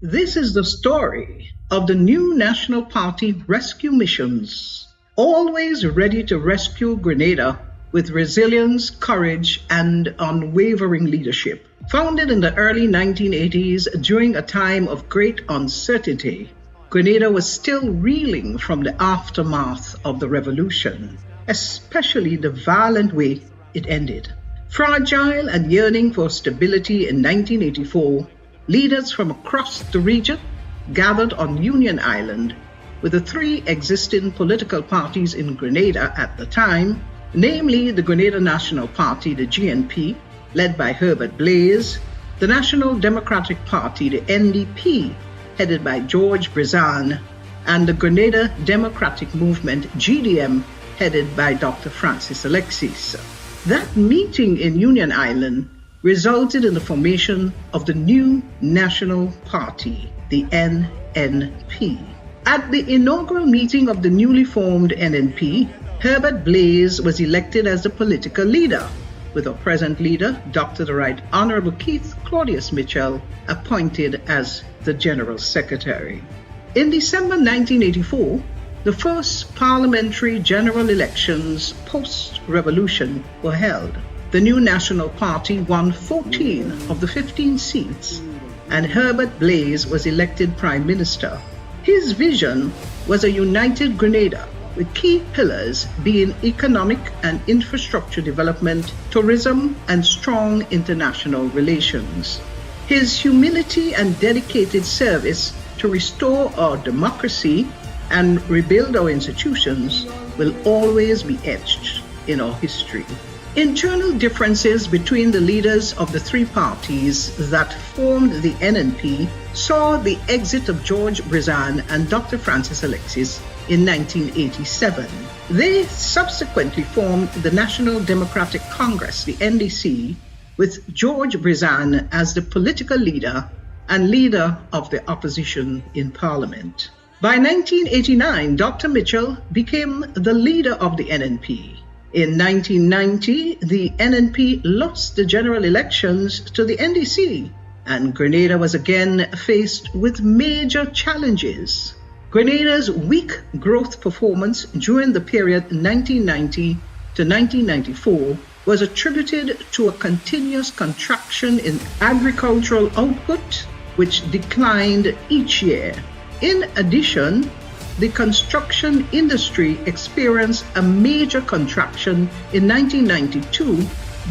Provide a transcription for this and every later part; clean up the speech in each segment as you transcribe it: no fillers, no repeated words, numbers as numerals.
This is the story of the new National Party rescue missions, always ready to rescue Grenada with resilience, courage, and unwavering leadership. Founded in the early 1980s during a time of great uncertainty, Grenada was still reeling from the aftermath of the revolution, especially the violent way it ended. Fragile and yearning for stability in 1984, leaders from across the region gathered on Union Island with the three existing political parties in Grenada at the time, namely the Grenada National Party, the GNP, led by Herbert Blaise, the National Democratic Party, the NDP, headed by George Brizan, and the Grenada Democratic Movement, GDM, headed by Dr. Francis Alexis. That meeting in Union Island resulted in the formation of the new National Party, the NNP. At the inaugural meeting of the newly formed NNP, Herbert Blaise was elected as the political leader, with our present leader, Dr. the Right Honorable Keith Claudius Mitchell, appointed as the General Secretary. In December 1984, the first parliamentary general elections post-revolution were held. The new National Party won 14 of the 15 seats, and Herbert Blaise was elected Prime Minister. His vision was a united Grenada, with key pillars being economic and infrastructure development, tourism, and strong international relations. His humility and dedicated service to restore our democracy and rebuild our institutions will always be etched in our history. Internal differences between the leaders of the three parties that formed the NNP saw the exit of George Brizan and Dr. Francis Alexis in 1987. They subsequently formed the National Democratic Congress, the NDC, with George Brizan as the political leader and leader of the opposition in Parliament. By 1989, Dr. Mitchell became the leader of the NNP. In 1990, the NNP lost the general elections to the NDC, and Grenada was again faced with major challenges. Grenada's weak growth performance during the period 1990 to 1994 was attributed to a continuous contraction in agricultural output, which declined each year. In addition, the construction industry experienced a major contraction in 1992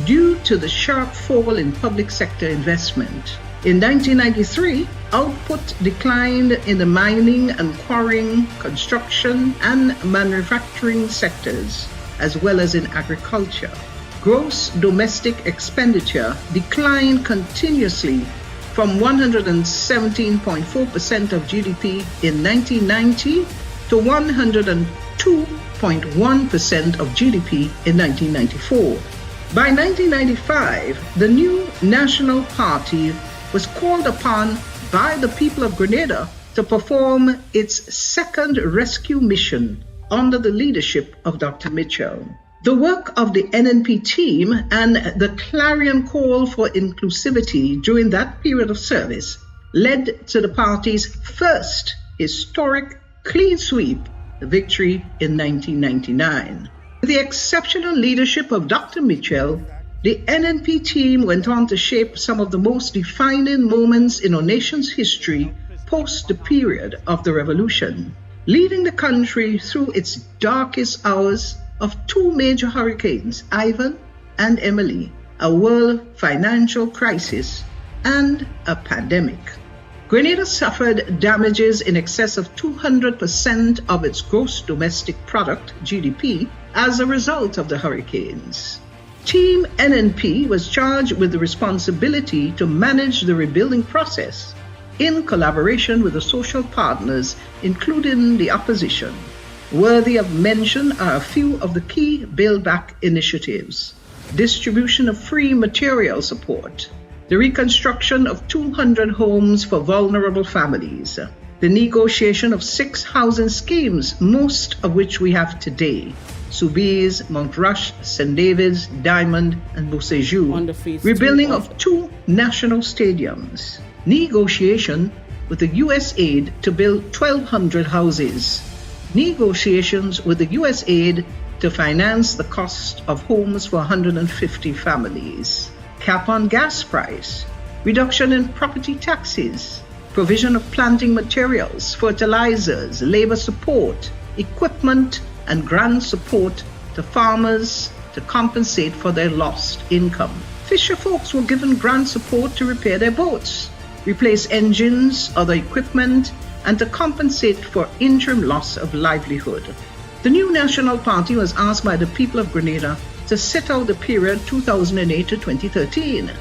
due to the sharp fall in public sector investment. In 1993, output declined in the mining and quarrying, construction, and manufacturing sectors, as well as in agriculture. Gross domestic expenditure declined continuously from 117.4% of GDP in 1990 to 102.1% of GDP in 1994. By 1995, the new National Party was called upon by the people of Grenada to perform its second rescue mission under the leadership of Dr. Mitchell. The work of the NNP team and the clarion call for inclusivity during that period of service led to the party's first historic clean sweep, the victory in 1999. With the exceptional leadership of Dr. Mitchell, the NNP team went on to shape some of the most defining moments in our nation's history post the period of the revolution, leading the country through its darkest hours of two major hurricanes, Ivan and Emily, a world financial crisis, and a pandemic. Grenada suffered damages in excess of 200% of its gross domestic product, GDP, as a result of the hurricanes. Team NNP was charged with the responsibility to manage the rebuilding process in collaboration with the social partners, including the opposition. Worthy of mention are a few of the key Build Back initiatives: distribution of free material support, the reconstruction of 200 homes for vulnerable families, the negotiation of 6 housing schemes, most of which we have today: Soubise, Montrush, St. David's, Diamond, and Beausejour, rebuilding of 2 national stadiums, negotiation with the U.S. aid to build 1,200 houses. Negotiations with the U.S. aid to finance the cost of homes for 150 families. Cap on gas price. Reduction in property taxes. Provision of planting materials, fertilizers, labor support, equipment, and grant support to farmers to compensate for their lost income. Fisher folks were given grant support to repair their boats, replace engines, other equipment, and to compensate for interim loss of livelihood. The new National Party was asked by the people of Grenada to sit out the period 2008 to 2013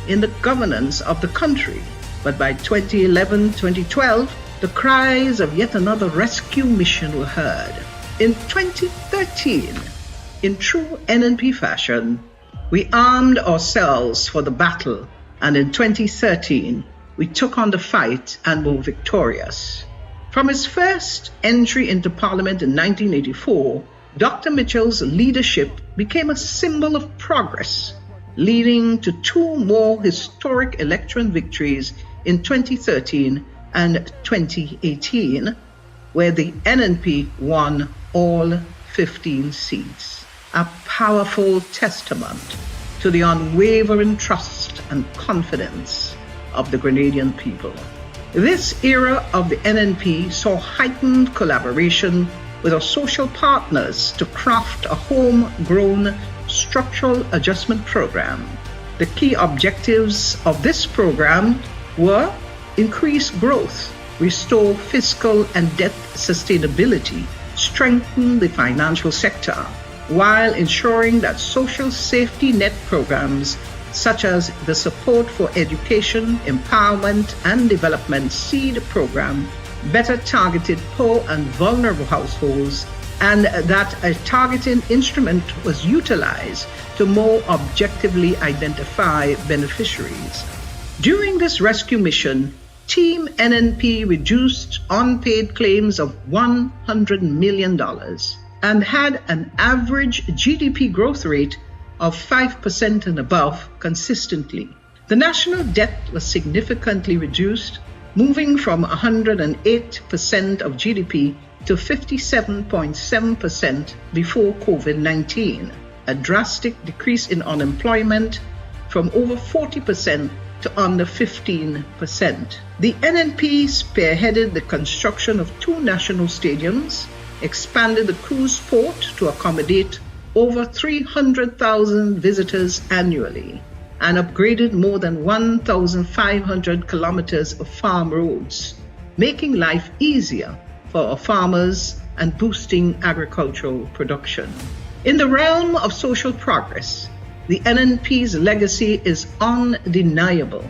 in the governance of the country. But by 2011-2012, the cries of yet another rescue mission were heard. In 2013, in true NNP fashion, we armed ourselves for the battle, and in 2013, we took on the fight and were victorious. From his first entry into Parliament in 1984, Dr. Mitchell's leadership became a symbol of progress, leading to two more historic election victories in 2013 and 2018, where the NNP won all 15 seats. A powerful testament to the unwavering trust and confidence of the Grenadian people. This era of the NNP saw heightened collaboration with our social partners to craft a homegrown structural adjustment program. The key objectives of this program were increase growth, restore fiscal and debt sustainability, strengthen the financial sector, while ensuring that social safety net programs such as the Support for Education, Empowerment and Development SEED program better targeted poor and vulnerable households, and that a targeting instrument was utilized to more objectively identify beneficiaries. During this rescue mission, Team NNP reduced unpaid claims of $100 million and had an average GDP growth rate of 5% and above consistently. The national debt was significantly reduced, moving from 108% of GDP to 57.7% before COVID-19, a drastic decrease in unemployment from over 40% to under 15%. The NNP spearheaded the construction of 2 national stadiums, expanded the cruise port to accommodate over 300,000 visitors annually, and upgraded more than 1,500 kilometers of farm roads, making life easier for our farmers and boosting agricultural production. In the realm of social progress, the NNP's legacy is undeniable.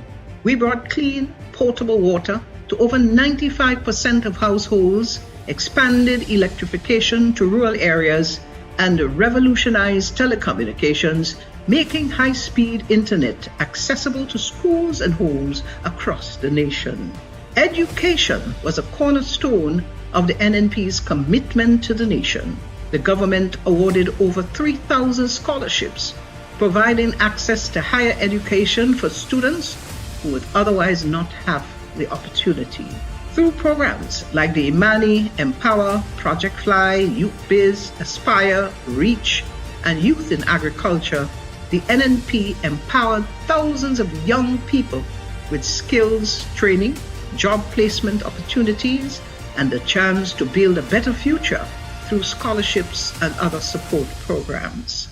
We brought clean, potable water to over 95% of households, expanded electrification to rural areas, and revolutionized telecommunications, making high-speed internet accessible to schools and homes across the nation. Education was a cornerstone of the NNP's commitment to the nation. The government awarded over 3,000 scholarships, providing access to higher education for students who would otherwise not have the opportunity. Through programs like the Imani, Empower, Project Fly, Youth Biz, Aspire, Reach, and Youth in Agriculture, the NNP empowered thousands of young people with skills training, job placement opportunities, and the chance to build a better future through scholarships and other support programs.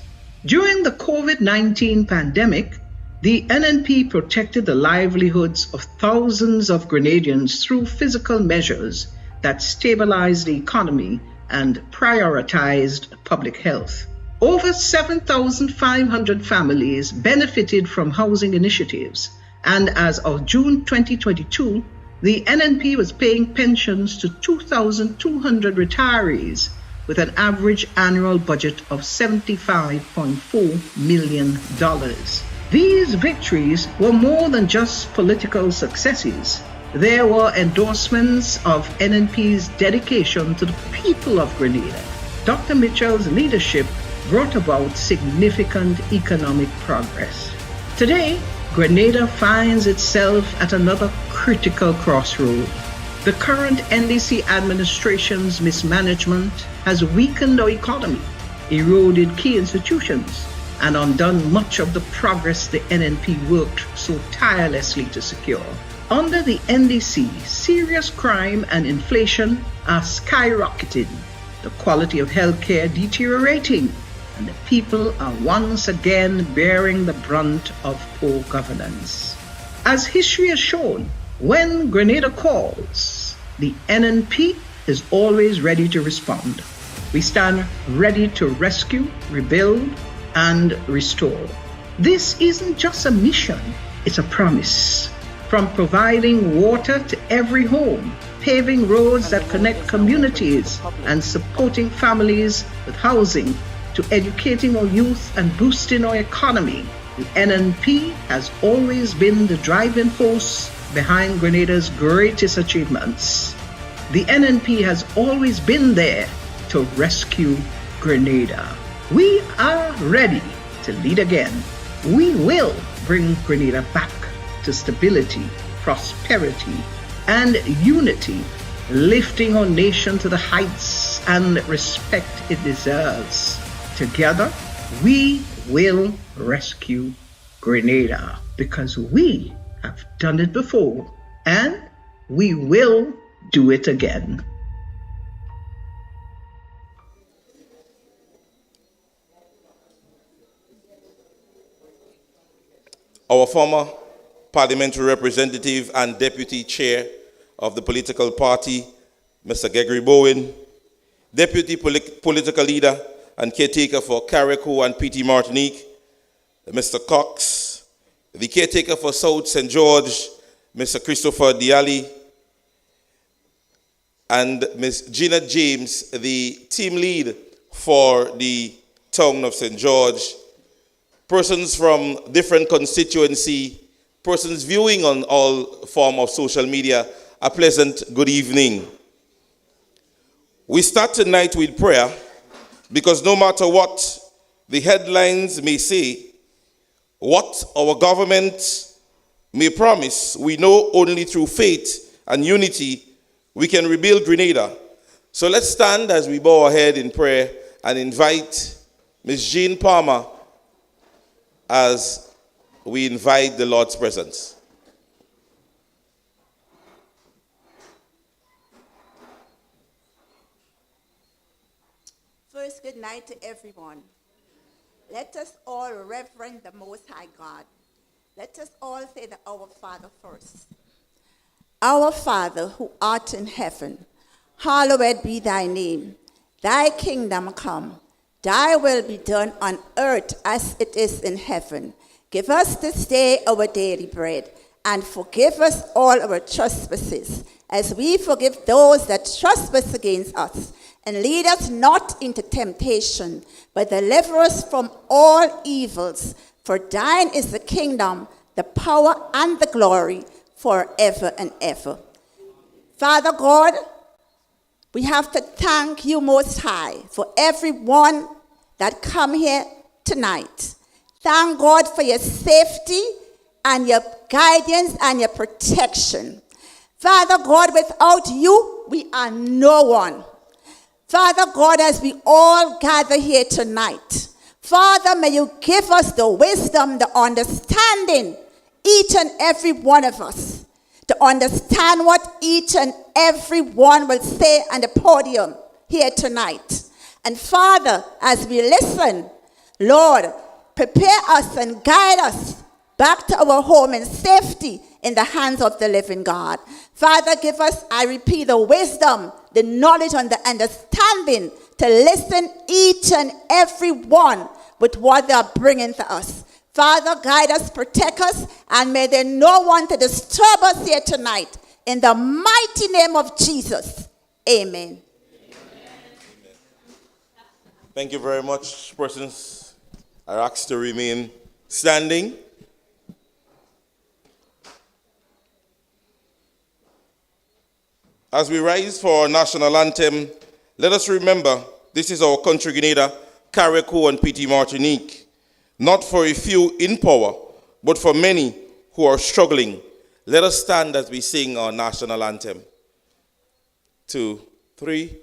During the COVID-19 pandemic, the NNP protected the livelihoods of thousands of Grenadians through physical measures that stabilized the economy and prioritized public health. Over 7,500 families benefited from housing initiatives, and as of June 2022, the NNP was paying pensions to 2,200 retirees with an average annual budget of $75.4 million. These victories were more than just political successes. They were endorsements of NNP's dedication to the people of Grenada. Dr. Mitchell's leadership brought about significant economic progress. Today, Grenada finds itself at another critical crossroad. The current NDC administration's mismanagement has weakened our economy, eroded key institutions, and undone much of the progress the NNP worked so tirelessly to secure. Under the NDC, serious crime and inflation are skyrocketing, the quality of healthcare deteriorating, and the people are once again bearing the brunt of poor governance. As history has shown, when Grenada calls, the NNP is always ready to respond. We stand ready to rescue, rebuild, and restore. This isn't just a mission, it's a promise. From providing water to every home, paving roads that connect communities, and supporting families with housing, to educating our youth and boosting our economy, the NNP has always been the driving force behind Grenada's greatest achievements. The NNP has always been there to rescue Grenada. We are ready to lead again. We will bring Grenada back to stability, prosperity, and unity, lifting our nation to the heights and respect it deserves. Together, we will rescue Grenada because we have done it before and we will do it again. Our former parliamentary representative and deputy chair of the political party, Mr. Gregory Bowen, deputy political leader and caretaker for Carriacou and PT Martinique, Mr. Cox, the caretaker for South St. George, Mr. Christopher Diali, and Ms. Gina James, the team lead for the town of St. George, persons from different constituency, persons viewing on all form of social media, a pleasant good evening. We start tonight with prayer because no matter what the headlines may say, what our government may promise, we know only through faith and unity we can rebuild Grenada. So let's stand as we bow our head in prayer and invite Ms. Jean Palmer as we invite the Lord's presence. First, good night to everyone. Let us all reverence the Most High God. Let us all say the Our Father first. Our Father, who art in heaven, hallowed be thy name. Thy kingdom come. Thy will be done on earth as it is in heaven. Give us this day our daily bread, and forgive us all our trespasses, as we forgive those that trespass against us. And lead us not into temptation, but deliver us from all evils. For thine is the kingdom, the power, and the glory, forever and ever. Father God, we have to thank you Most High for everyone that come here tonight. Thank God for your safety and your guidance and your protection. Father God, without you, we are no one. Father God, as we all gather here tonight, Father, may you give us the wisdom, the understanding, each and every one of us, to understand what each and every one will say on the podium here tonight. And Father, as we listen, Lord, prepare us and guide us back to our home in safety in the hands of the living God. Father, give us, I repeat, the wisdom, the knowledge, and the understanding to listen each and every one with what they are bringing to us. Father, guide us, protect us, and may there no one to disturb us here tonight. In the mighty name of Jesus, amen. Thank you very much. Persons are asked to remain standing. As we rise for our national anthem, let us remember this is our country, Grenada, Carriacou and PT Martinique. Not for a few in power, but for many who are struggling. Let us stand as we sing our national anthem. 2, 3.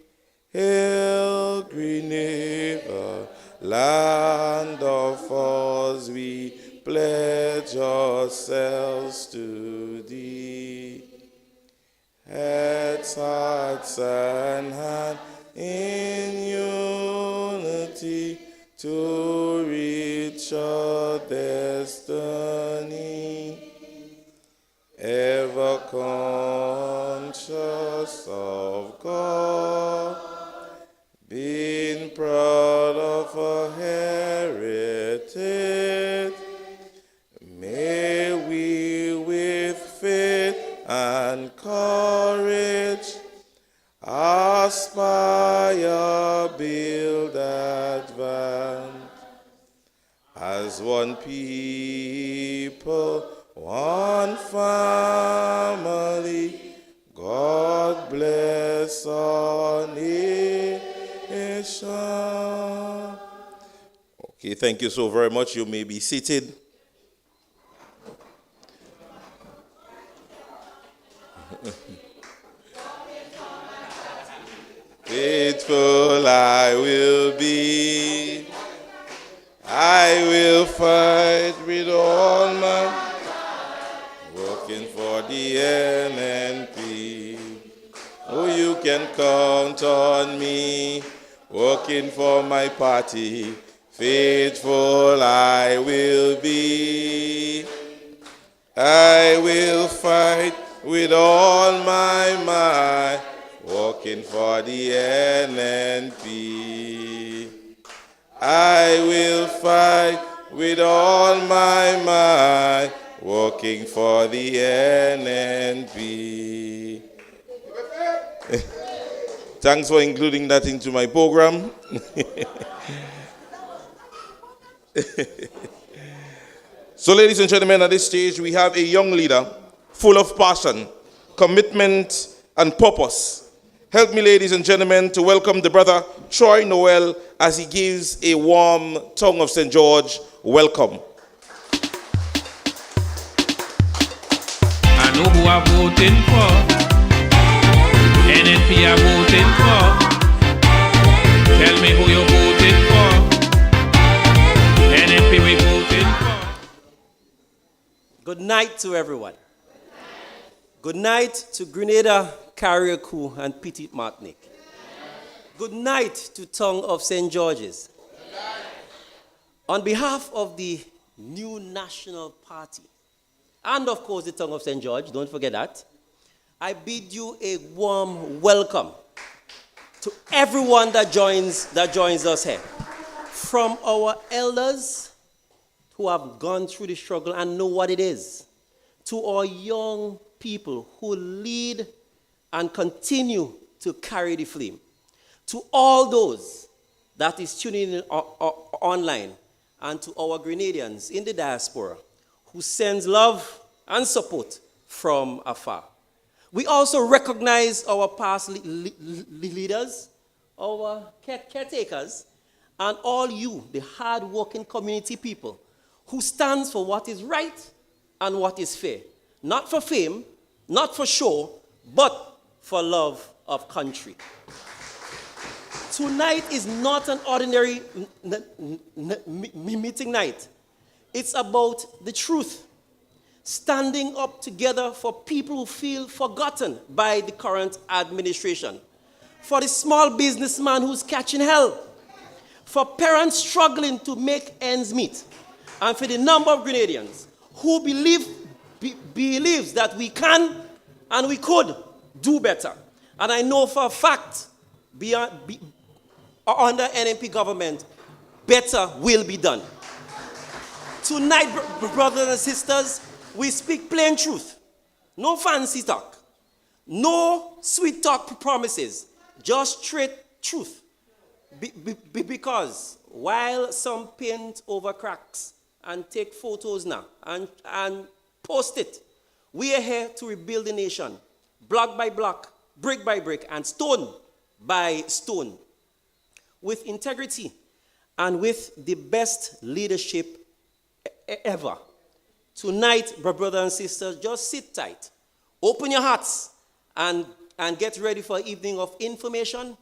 Hail, Grenada, land of ours, we pledge ourselves to thee. Heads, hearts, and hands in unity to reach our destiny. Ever conscious of God, being proud of our heritage, may we with faith and courage aspire, build, advance as one people, one family. God bless our nation. Okay, thank you so very much. You may be seated. Faithful I will be. I will fight with all my working for the NNP. Oh, you can count on me, working for my party. Faithful I will be. I will fight with all my might, working for the NNP. I will fight with all my might, working for the NNP. Thanks for including that into my program. So, ladies and gentlemen, at this stage, we have a young leader full of passion, commitment, and purpose. Help me, ladies and gentlemen, to welcome the brother Troy Noel as he gives a warm Tongue of St. George welcome. I know who I'm voting for. NNP I'm voting for. Tell me who you're voting for. NNP we voting for. Good night to everyone. Good night to Grenada, Carriacou, and Petite Martinique. Good night to Tongue of St. George's. On behalf of the new National Party, and of course the Tongue of St. George, don't forget that, I bid you a warm welcome to everyone that joins us here. From our elders who have gone through the struggle and know what it is, to our young people who lead and continue to carry the flame, to all those that is tuning in online, and to our Grenadians in the diaspora who sends love and support from afar. We also recognize our past leaders, our caretakers, and all you, the hard-working community people, who stands for what is right and what is fair. Not for fame, not for show, but for love of country. Tonight is not an ordinary meeting night. It's about the truth. Standing up together for people who feel forgotten by the current administration. For the small businessman who's catching hell. For parents struggling to make ends meet. And for the number of Grenadians who believes that we can and we could do better. And I know for a fact, under NNP government, better will be done. Tonight, brothers and sisters, we speak plain truth. No fancy talk. No sweet talk promises. Just straight truth. Because while some paint over cracks and take photos now and post it, we are here to rebuild the nation, block by block, brick by brick, and stone by stone, with integrity and with the best leadership ever. Tonight, brothers and sisters, just sit tight. Open your hearts and get ready for an evening of information.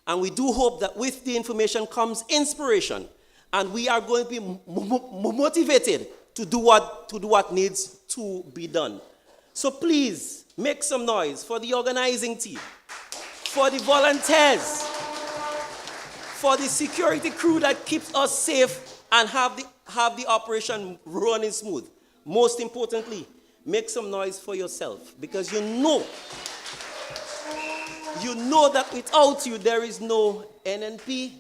And we do hope that with the information comes inspiration. And we are going to be motivated to do what needs to be done. So please, make some noise for the organizing team, for the volunteers, for the security crew that keeps us safe and have the operation running smooth. Most importantly, make some noise for yourself, because you know that without you there is no NNP,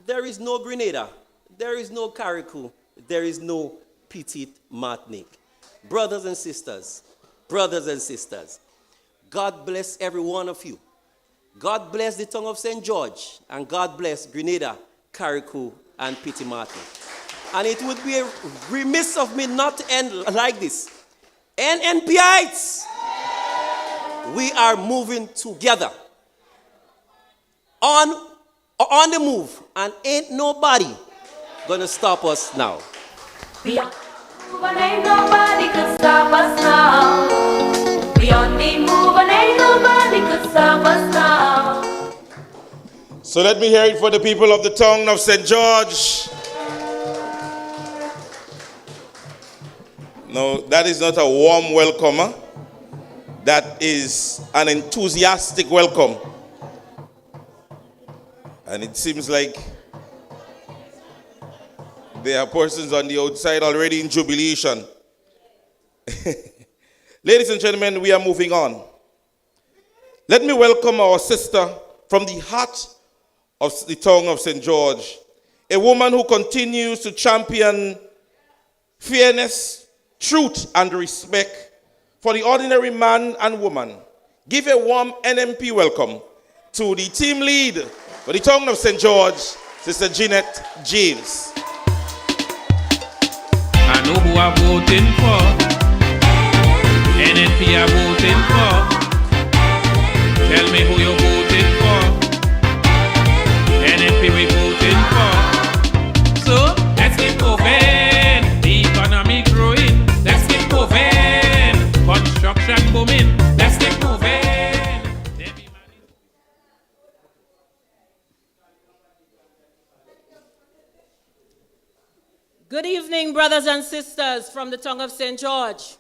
there is no Grenada, there is no Carriacou, there is no Petit Martinique. Brothers and sisters, God bless every one of you. God bless the tongue of St. George, and God bless Grenada, Carriacou, and Petit Martinique. And it would be remiss of me not to end like this. NNPites, we are moving together. On the move, and ain't nobody gonna stop us now. We on the move and ain't nobody could stop us now. We on the move and ain't nobody could stop us now. So let me hear it for the people of the tongue of St. George. No, that is not a warm welcomer. That is an enthusiastic welcome. And it seems like there are persons on the outside already in jubilation. Ladies and gentlemen, we are moving on. Let me welcome our sister from the heart of the tongue of St. George, a woman who continues to champion fairness, truth, and respect for the ordinary man and woman. Give a warm NNP welcome to the team lead for the tongue of St. George, Sister Jeanette James. I know who I'm voting for. NNP I'm voting for. Tell me who you're voting for. NNP we voting for. So let's keep moving. The economy growing. Let's keep moving. Construction booming. Let's keep moving. Good evening, brothers and sisters from the tongue of St. George.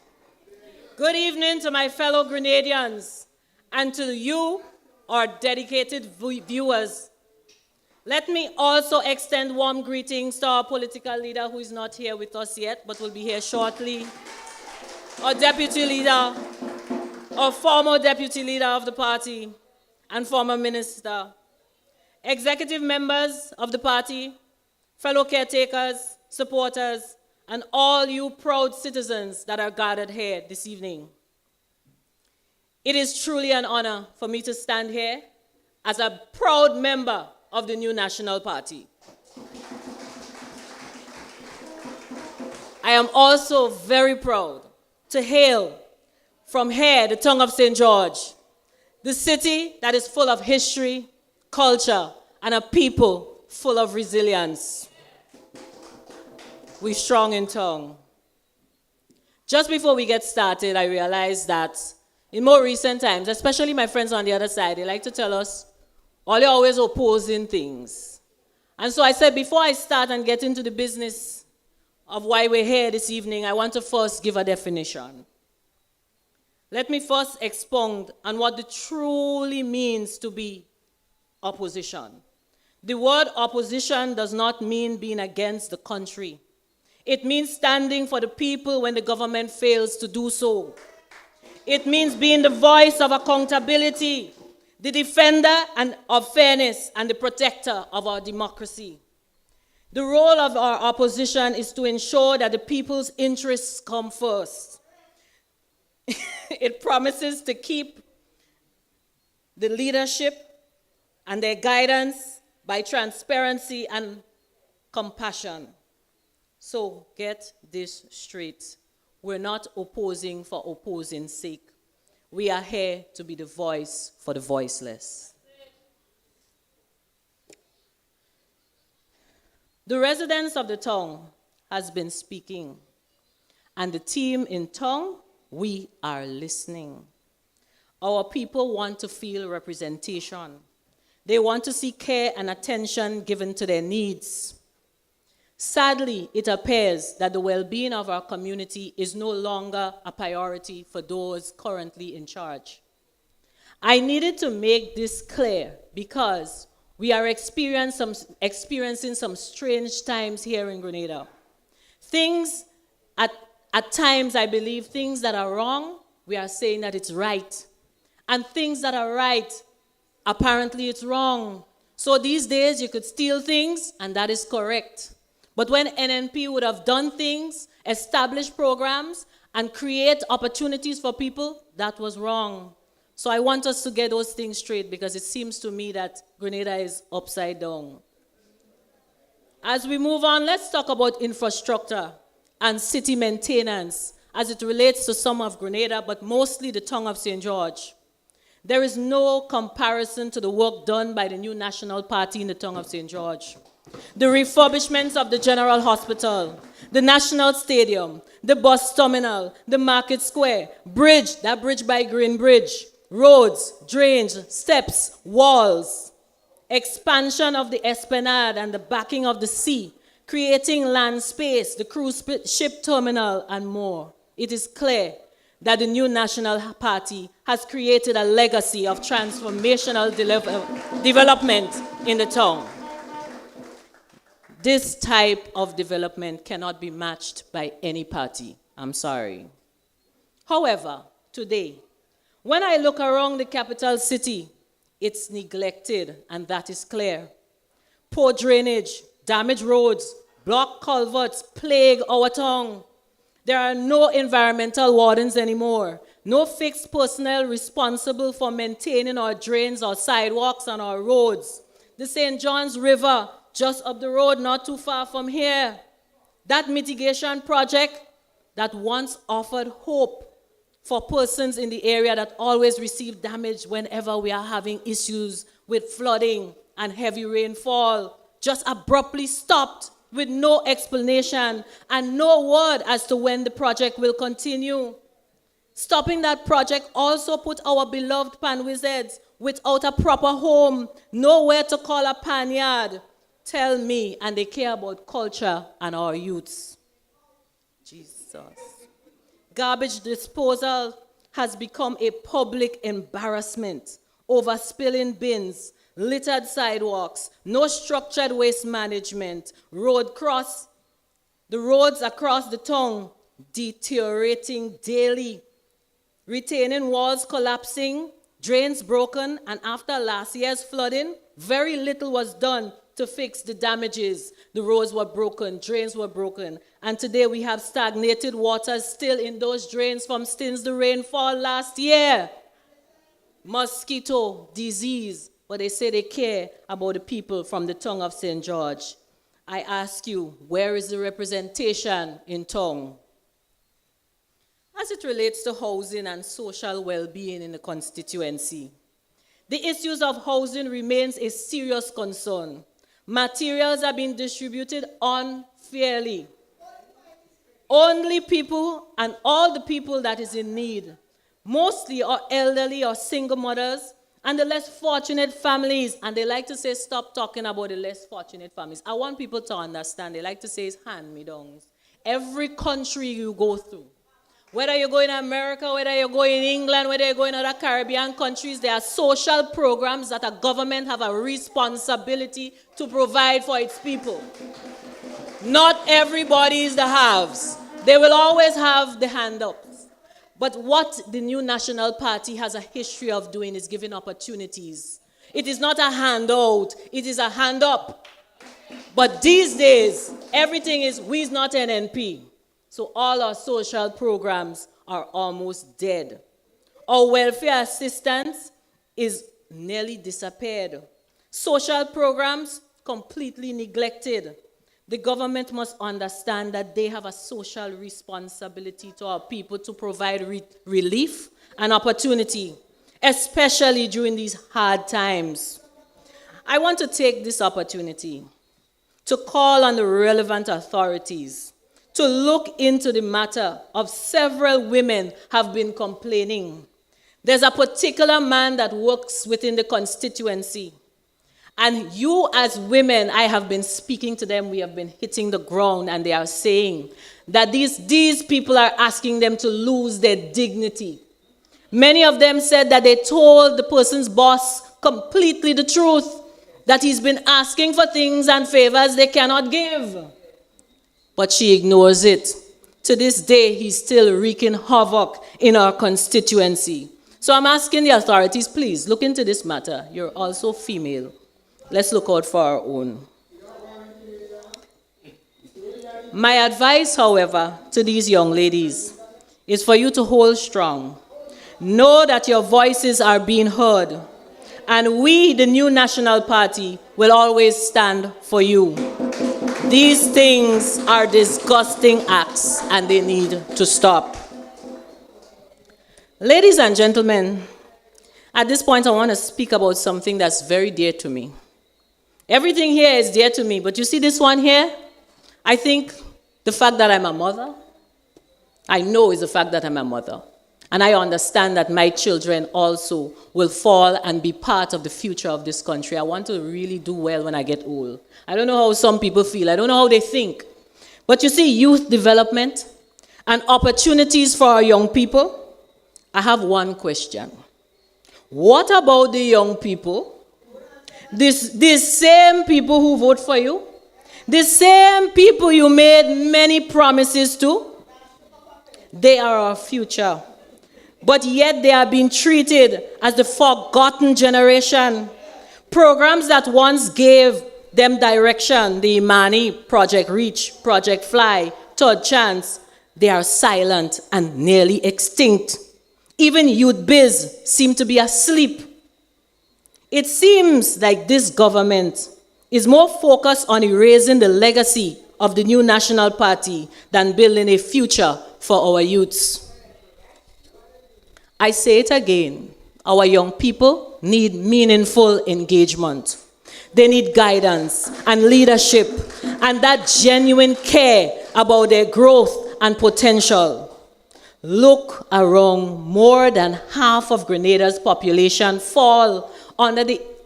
Good evening to my fellow Grenadians and to you, our dedicated viewers. Let me also extend warm greetings to our political leader who is not here with us yet, but will be here shortly. Our deputy leader, our former deputy leader of the party and former minister, executive members of the party, fellow caretakers, supporters, and all you proud citizens that are gathered here this evening. It is truly an honor for me to stand here as a proud member of the new National Party. I am also very proud to hail from here, the tongue of St. George, the city that is full of history, culture, and a people full of resilience. We're strong in tongue. Just before we get started, I realized that in more recent times, especially my friends on the other side, they like to tell us, all you're always opposing things. And so I said, before I start and get into the business of why we're here this evening, I want to first give a definition. Let me first expound on what it truly means to be opposition. The word opposition does not mean being against the country. It means standing for the people when the government fails to do so. It means being the voice of accountability, the defender of fairness, and the protector of our democracy. The role of our opposition is to ensure that the people's interests come first. It promises to keep the leadership and their guidance by transparency and compassion. So get this straight. We're not opposing for opposing's sake. We are here to be the voice for the voiceless. The residents of the tongue has been speaking, And the team in tongue, we are listening. Our people want to feel representation. They want to see care and attention given to their needs. Sadly, it appears that the well-being of our community is no longer a priority for those currently in charge. I needed to make this clear because we are experiencing some strange times here in Grenada. Things, at times, I believe, things that are wrong, we are saying that it's right. And things that are right, apparently it's wrong. So these days, you could steal things, and that is correct. But when NNP would have done things, established programs, and create opportunities for people, that was wrong. So I want us to get those things straight because it seems to me that Grenada is upside down. As we move on, let's talk about infrastructure and city maintenance as it relates to some of Grenada, but mostly the tongue of St. George. There is no comparison to the work done by the new National Party in the tongue of St. George. The refurbishments of the General Hospital, the National Stadium, the bus terminal, the Market Square, bridge, that bridge by Green Bridge, roads, drains, steps, walls, expansion of the Esplanade and the backing of the sea, creating land space, the cruise ship terminal, and more. It is clear that the new National Party has created a legacy of transformational development in the town. This type of development cannot be matched by any party. I'm sorry. However, today, when I look around the capital city, it's neglected, and that is clear. Poor drainage, damaged roads, blocked culverts plague our town. There are no environmental wardens anymore, no fixed personnel responsible for maintaining our drains or sidewalks on our roads. The St. John's River, just up the road, not too far from here. That mitigation project that once offered hope for persons in the area that always receive damage whenever we are having issues with flooding and heavy rainfall, just abruptly stopped with no explanation and no word as to when the project will continue. Stopping that project also put our beloved pan wizards without a proper home, nowhere to call a pan yard. Tell me, and they care about culture and our youths. Jesus. Garbage disposal has become a public embarrassment, overspilling bins, littered sidewalks, no structured waste management, the roads across the town deteriorating daily, retaining walls collapsing, drains broken, and after last year's flooding, very little was done to fix the damages. The roads were broken, drains were broken, and today we have stagnated water still in those drains from since the rainfall last year. Mosquito, disease, but they say they care about the people from the tongue of St. George. I ask you, where is the representation in tongue? As it relates to housing and social well-being in the constituency, the issues of housing remains a serious concern. Materials are being distributed unfairly. Only people and all the people that is in need, mostly are elderly or single mothers, and the less fortunate families. And they like to say, stop talking about the less fortunate families. I want people to understand. They like to say it's hand-me-downs. Every country you go through, whether you're going to America, whether you're going to England, whether you're going to other Caribbean countries, there are social programs that a government have a responsibility to provide for its people. Not everybody is the haves. They will always have the hand-ups. But what the new National Party has a history of doing is giving opportunities. It is not a handout, it is a hand-up. But these days, everything is, we's not NNP. So all our social programs are almost dead. Our welfare assistance is nearly disappeared. Social programs completely neglected. The government must understand that they have a social responsibility to our people to provide relief and opportunity, especially during these hard times. I want to take this opportunity to call on the relevant authorities to look into the matter of several women have been complaining. There's a particular man that works within the constituency. And you as women, I have been speaking to them, we have been hitting the ground, and they are saying that these people are asking them to lose their dignity. Many of them said that they told the person's boss completely the truth, that he's been asking for things and favors they cannot give. But she ignores it. To this day, he's still wreaking havoc in our constituency. So I'm asking the authorities, please look into this matter. You're also female. Let's look out for our own. My advice, however, to these young ladies is for you to hold strong. Know that your voices are being heard. And we, the new National Party, will always stand for you. These things are disgusting acts, and they need to stop. Ladies and gentlemen, at this point I want to speak about something that's very dear to me. Everything here is dear to me, but you see this one here? I think the fact that I'm a mother, I know is the fact that I'm a mother. And I understand that my children also will fall and be part of the future of this country. I want to really do well when I get old. I don't know how some people feel. I don't know how they think. But you see, youth development and opportunities for our young people, I have one question. What about the young people? These same people who vote for you? The same people you made many promises to? They are our future. But yet they are being treated as the forgotten generation. Programs that once gave them direction, the Imani, Project Reach, Project Fly, Third Chance, they are silent and nearly extinct. Even Youth Biz seem to be asleep. It seems like this government is more focused on erasing the legacy of the new National Party than building a future for our youths. I say it again, our young people need meaningful engagement. They need guidance and leadership and that genuine care about their growth and potential. Look around, more than half of Grenada's population fall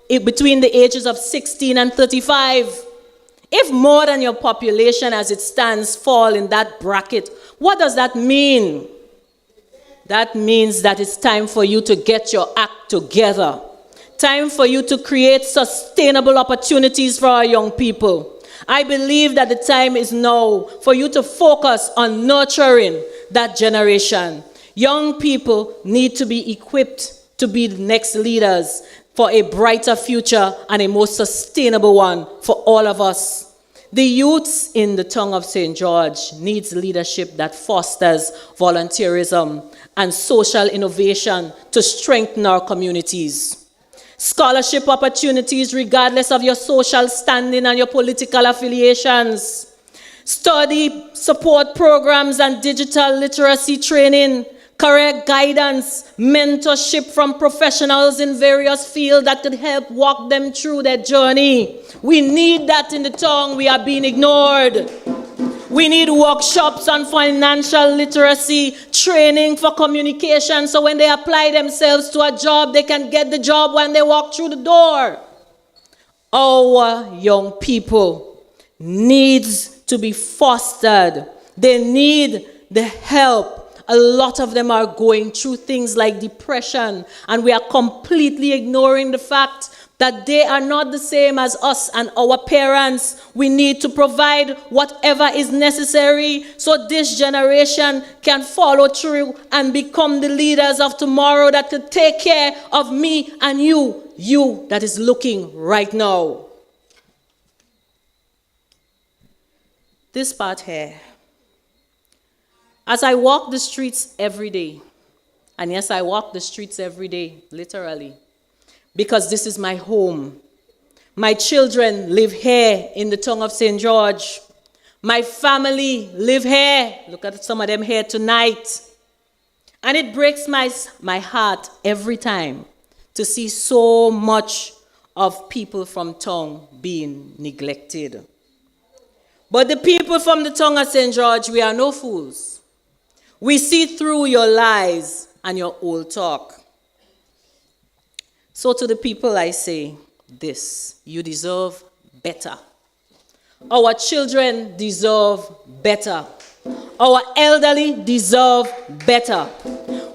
between the ages of 16 and 35. If more than your population as it stands fall in that bracket, what does that mean? That means that it's time for you to get your act together. Time for you to create sustainable opportunities for our young people. I believe that the time is now for you to focus on nurturing that generation. Young people need to be equipped to be the next leaders for a brighter future and a more sustainable one for all of us. The youths in the tongue of St. George needs leadership that fosters volunteerism and social innovation to strengthen our communities. Scholarship opportunities regardless of your social standing and your political affiliations. Study support programs and digital literacy training. Career guidance, mentorship from professionals in various fields that could help walk them through their journey. We need that in the tongue. We are being ignored. We need workshops on financial literacy, training for communication, so when they apply themselves to a job, they can get the job when they walk through the door. Our young people needs to be fostered. They need the help. A lot of them are going through things like depression, and we are completely ignoring the fact that they are not the same as us and our parents. We need to provide whatever is necessary so this generation can follow through and become the leaders of tomorrow that could take care of me and you that is looking right now. This part here. As I walk the streets every day, and yes, I walk the streets every day, literally, because this is my home. My children live here in the tongue of St. George. My family live here. Look at some of them here tonight. And it breaks my heart every time to see so much of people from tongue being neglected. But the people from the tongue of St. George, we are no fools. We see through your lies and your old talk. So to the people I say this, you deserve better. Our children deserve better. Our elderly deserve better.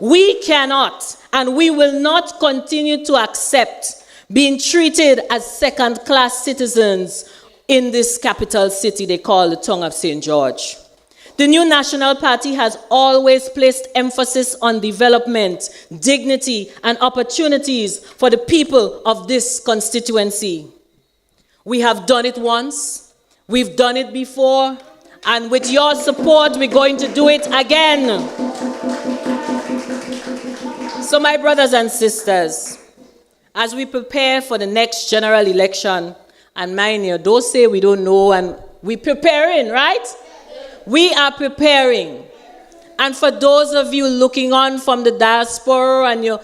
We cannot and we will not continue to accept being treated as second-class citizens in this capital city they call the tongue of St. George. The new National Party has always placed emphasis on development, dignity, and opportunities for the people of this constituency. We have done it once, we've done it before, and with your support, we're going to do it again. So my brothers and sisters, as we prepare for the next general election, and mind you, don't say we don't know, and we're preparing, right? We are preparing. And for those of you looking on from the diaspora, and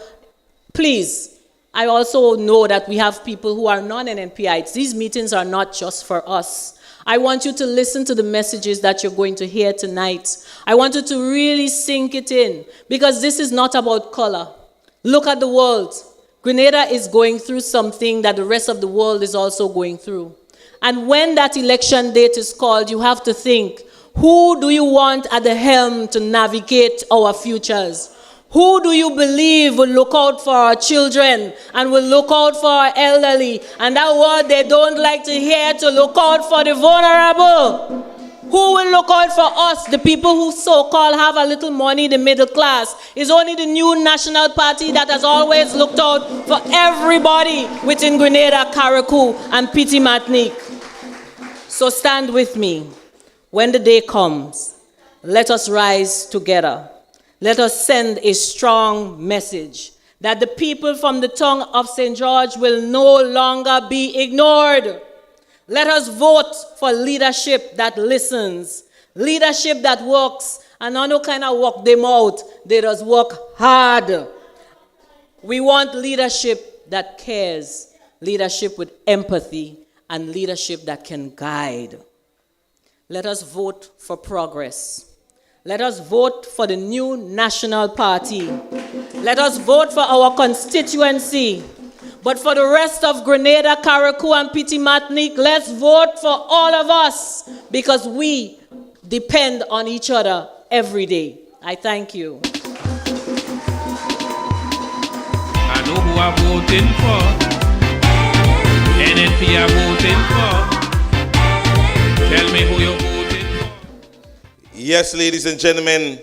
please, I also know that we have people who are non-NNPites. These meetings are not just for us. I want you to listen to the messages that you're going to hear tonight. I want you to really sink it in, because this is not about color. Look at the world. Grenada is going through something that the rest of the world is also going through. And when that election date is called, you have to think, who do you want at the helm to navigate our futures? Who do you believe will look out for our children and will look out for our elderly? And that word they don't like to hear, to look out for the vulnerable. Who will look out for us, the people who so-called have a little money, the middle class? It's only the new National Party that has always looked out for everybody within Grenada, Carriacou, and Petit Martinique. So stand with me. When the day comes, let us rise together. Let us send a strong message that the people from the tongue of St. George will no longer be ignored. Let us vote for leadership that listens, leadership that works, and not no kind of work them out. They just work hard. We want leadership that cares, leadership with empathy, and leadership that can guide. Let us vote for progress. Let us vote for the new National Party. Let us vote for our constituency. But for the rest of Grenada, Carriacou, and Petit Martinique, let's vote for all of us, because we depend on each other every day. I thank you. I know who I'm voting for. NNP I'm voting for. Tell me who you're voting for. Yes, ladies and gentlemen,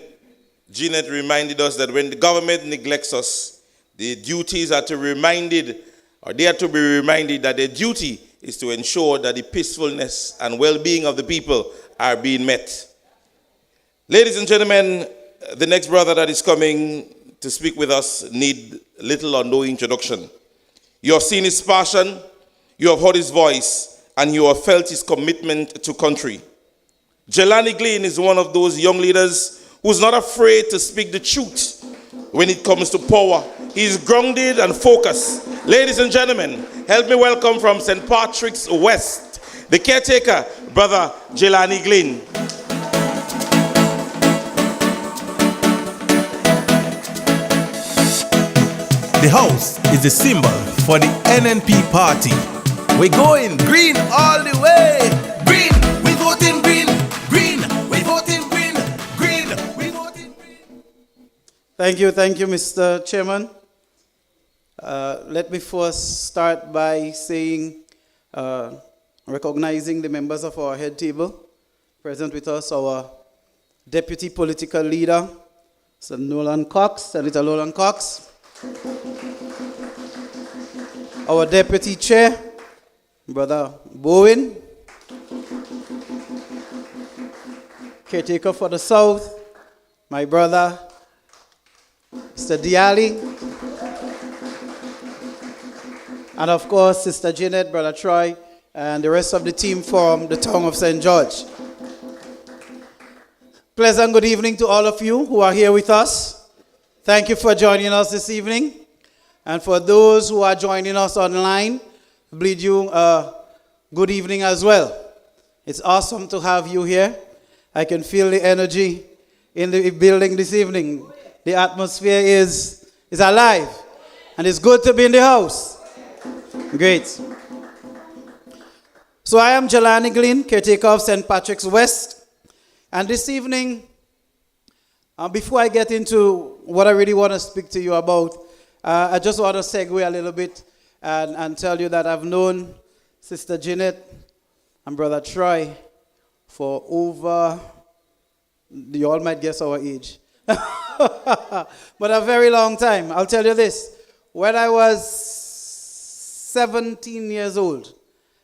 Jeanette reminded us that when the government neglects us, the duties are to be reminded that their duty is to ensure that the peacefulness and well-being of the people are being met. Ladies and gentlemen, the next brother that is coming to speak with us need little or no introduction. You have seen his passion, you have heard his voice, and you have felt his commitment to country. Jalani Glean is one of those young leaders who's not afraid to speak the truth when it comes to power. He's grounded and focused. Ladies and gentlemen, help me welcome from St. Patrick's West, the caretaker, Brother Jalani Glean. The house is the symbol for the NNP party. We're going green all the way. Green, we voting green. Green, we voting green. Green, we voting green. Thank you, Mr. Chairman. Let me first start by saying, recognizing the members of our head table. Present with us, our deputy political leader, Sir Nolan Cox, Senator Nolan Cox. Our deputy chair, Brother Bowen. Caretaker for the South, my brother, Mr. Diali. And of course, Sister Jeanette, Brother Troy, and the rest of the team from the tongue of St. George. Pleasant good evening to all of you who are here with us. Thank you for joining us this evening. And for those who are joining us online, bid you good evening as well. It's awesome to have you here. I can feel the energy in the building this evening. The atmosphere is alive. And it's good to be in the house. Great. So I am Jalani Glean, caretaker of St. Patrick's West. And this evening, before I get into what I really want to speak to you about, I just want to segue a little bit and tell you that I've known Sister Jeanette and Brother Troy for over, you all might guess our age, but a very long time. I'll tell you this. When I was 17 years old,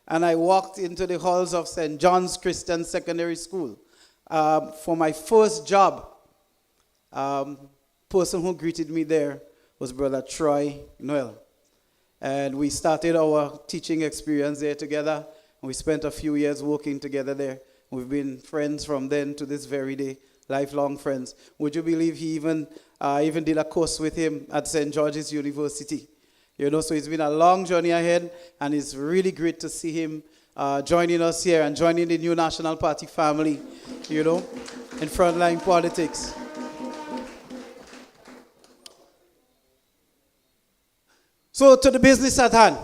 and I walked into the halls of St. John's Christian Secondary School for my first job, person who greeted me there was Brother Troy Noel. And we started our teaching experience there together. And we spent a few years working together there. We've been friends from then to this very day, lifelong friends. Would you believe he even did a course with him at St. George's University? You know, so it's been a long journey ahead, and it's really great to see him joining us here and joining the new National Party family, you know, in frontline politics. So to the business at hand,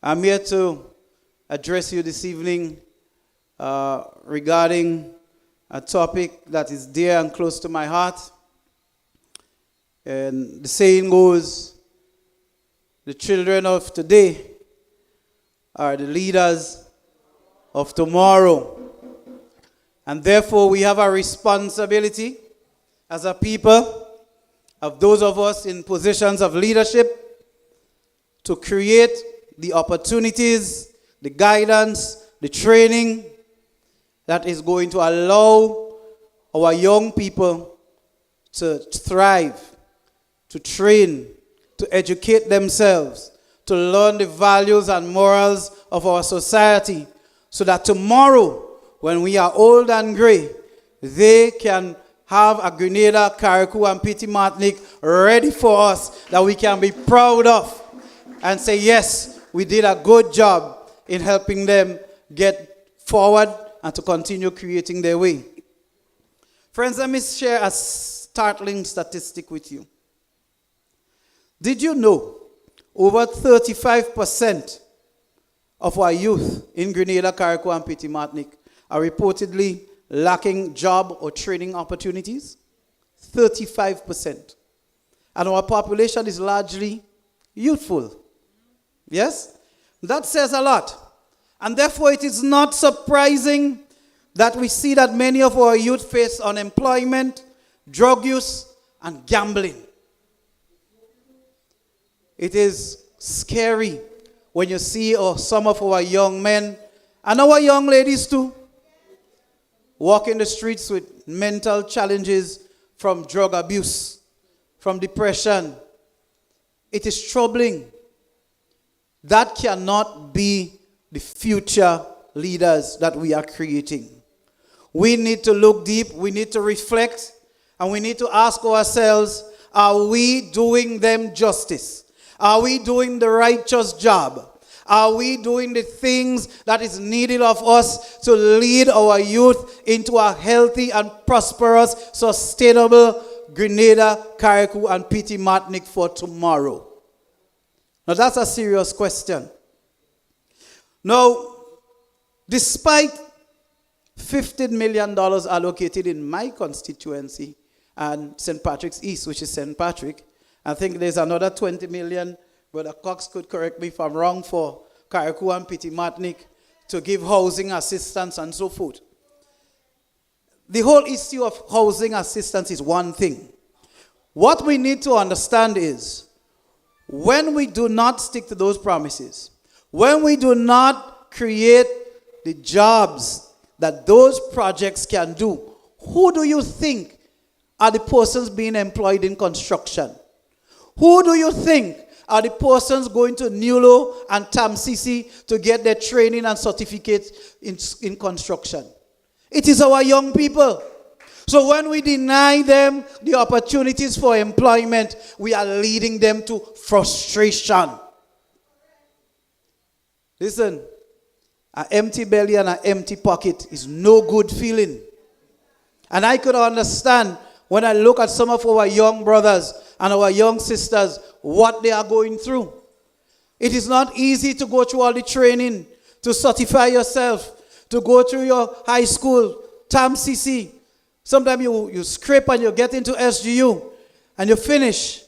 I'm here to address you this evening regarding a topic that is dear and close to my heart. And the saying goes, the children of today are the leaders of tomorrow. And therefore we have a responsibility as a people, of those of us in positions of leadership, to create the opportunities, the guidance, the training that is going to allow our young people to thrive, to train, to educate themselves, to learn the values and morals of our society, so that tomorrow, when we are old and gray, they can have a Grenada, Carriacou, and Petit Martinique ready for us that we can be proud of and say, yes, we did a good job in helping them get forward and to continue creating their way. Friends, let me share a startling statistic with you. Did you know over 35% of our youth in Grenada, Carriacou, and Petit Martinique are reportedly lacking job or training opportunities? 35%. And our population is largely youthful. Yes? That says a lot. And therefore it is not surprising that we see that many of our youth face unemployment, drug use, and gambling. It is scary when you see some of our young men, and our young ladies too, walking the streets with mental challenges from drug abuse, from depression. It is troubling. That cannot be the future leaders that we are creating. We need to look deep, we need to reflect, and we need to ask ourselves, are we doing them justice? Are we doing the righteous job? Are we doing the things that is needed of us to lead our youth into a healthy and prosperous, sustainable Grenada, Carriacou, and Petit Martinique for tomorrow? Now that's a serious question. Now, despite $15 million allocated in my constituency and St. Patrick's East, which is St. Patrick, I think there's another 20 million, Brother Cox could correct me if I'm wrong, for Carriacou and Petit Martinique to give housing assistance and so forth. The whole issue of housing assistance is one thing. What we need to understand is, when we do not stick to those promises, when we do not create the jobs that those projects can do, who do you think are the persons being employed in construction? Who do you think are the persons going to Nulo and Tamsisi to get their training and certificates in construction? It is our young people. So when we deny them the opportunities for employment, we are leading them to frustration. Listen, An empty belly and an empty pocket is no good feeling. And I could understand when I look at some of our young brothers and our young sisters, what they are going through. It is not easy to go through all the training, to certify yourself, to go through your high school, TAM-CC. Sometimes you scrape and you get into SGU and you finish.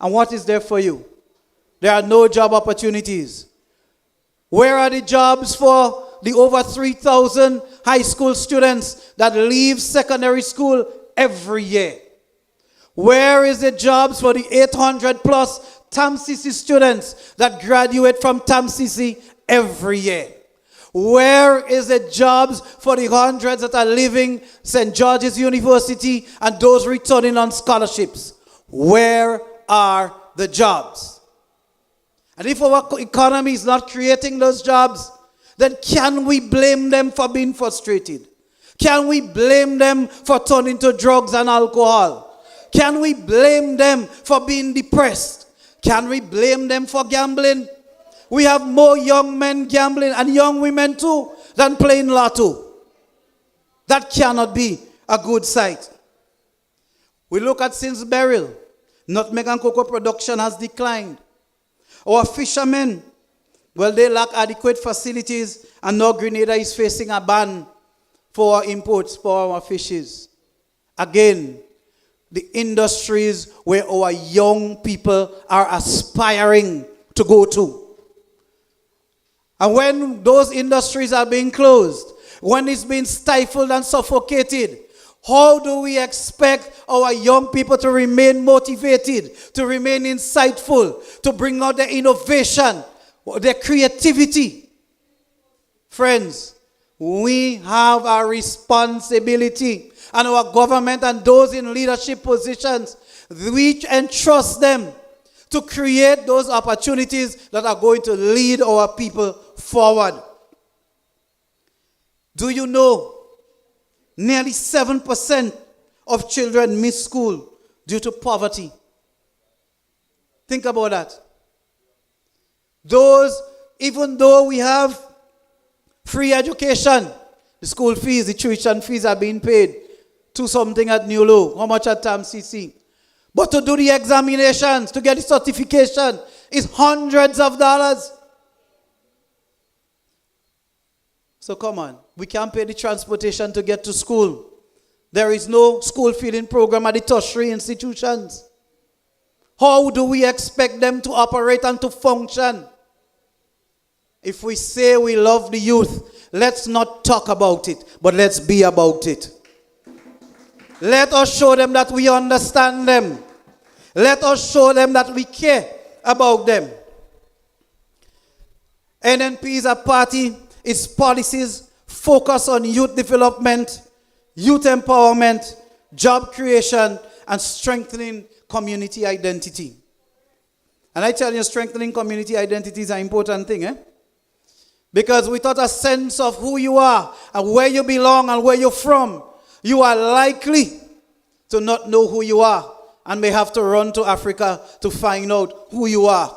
And what is there for you? There are no job opportunities. Where are the jobs for the over 3,000 high school students that leave secondary school every year? Where is the jobs for the 800 plus TAM-CC students that graduate from TAM-CC every year? Where is the jobs for the hundreds that are leaving St. George's University and those returning on scholarships? Where are the jobs? And if our economy is not creating those jobs, then can we blame them for being frustrated? Can we blame them for turning to drugs and alcohol? Can we blame them for being depressed? Can we blame them for gambling? We have more young men gambling and young women too than playing lotto. That cannot be a good sight. We look at since burial, nutmeg and cocoa production has declined. Our fishermen, well, they lack adequate facilities, and now Grenada is facing a ban for our imports for our fishes. Again, the industries where our young people are aspiring to go to. And when those industries are being closed, when it's being stifled and suffocated, how do we expect our young people to remain motivated, to remain insightful, to bring out their innovation, their creativity? Friends, we have a responsibility, and our government and those in leadership positions, we entrust them to create those opportunities that are going to lead our people forward. Do you know nearly 7% of children miss school due to poverty? Think about that. Even though we have free education, the school fees, the tuition fees are being paid to something at New Low. How much at TAM-CC? But to do the examinations, to get the certification, is hundreds of dollars. So come on, we can't pay the transportation to get to school. There is no school feeding program at the tertiary institutions. How do we expect them to operate and to function? If we say we love the youth, let's not talk about it, but let's be about it. Let us show them that we understand them. Let us show them that we care about them. NNP is a party. Its policies focus on youth development, youth empowerment, job creation, and strengthening community identity. And I tell you, strengthening community identity is an important thing, eh? Because without a sense of who you are and where you belong and where you're from, you are likely to not know who you are and may have to run to Africa to find out who you are.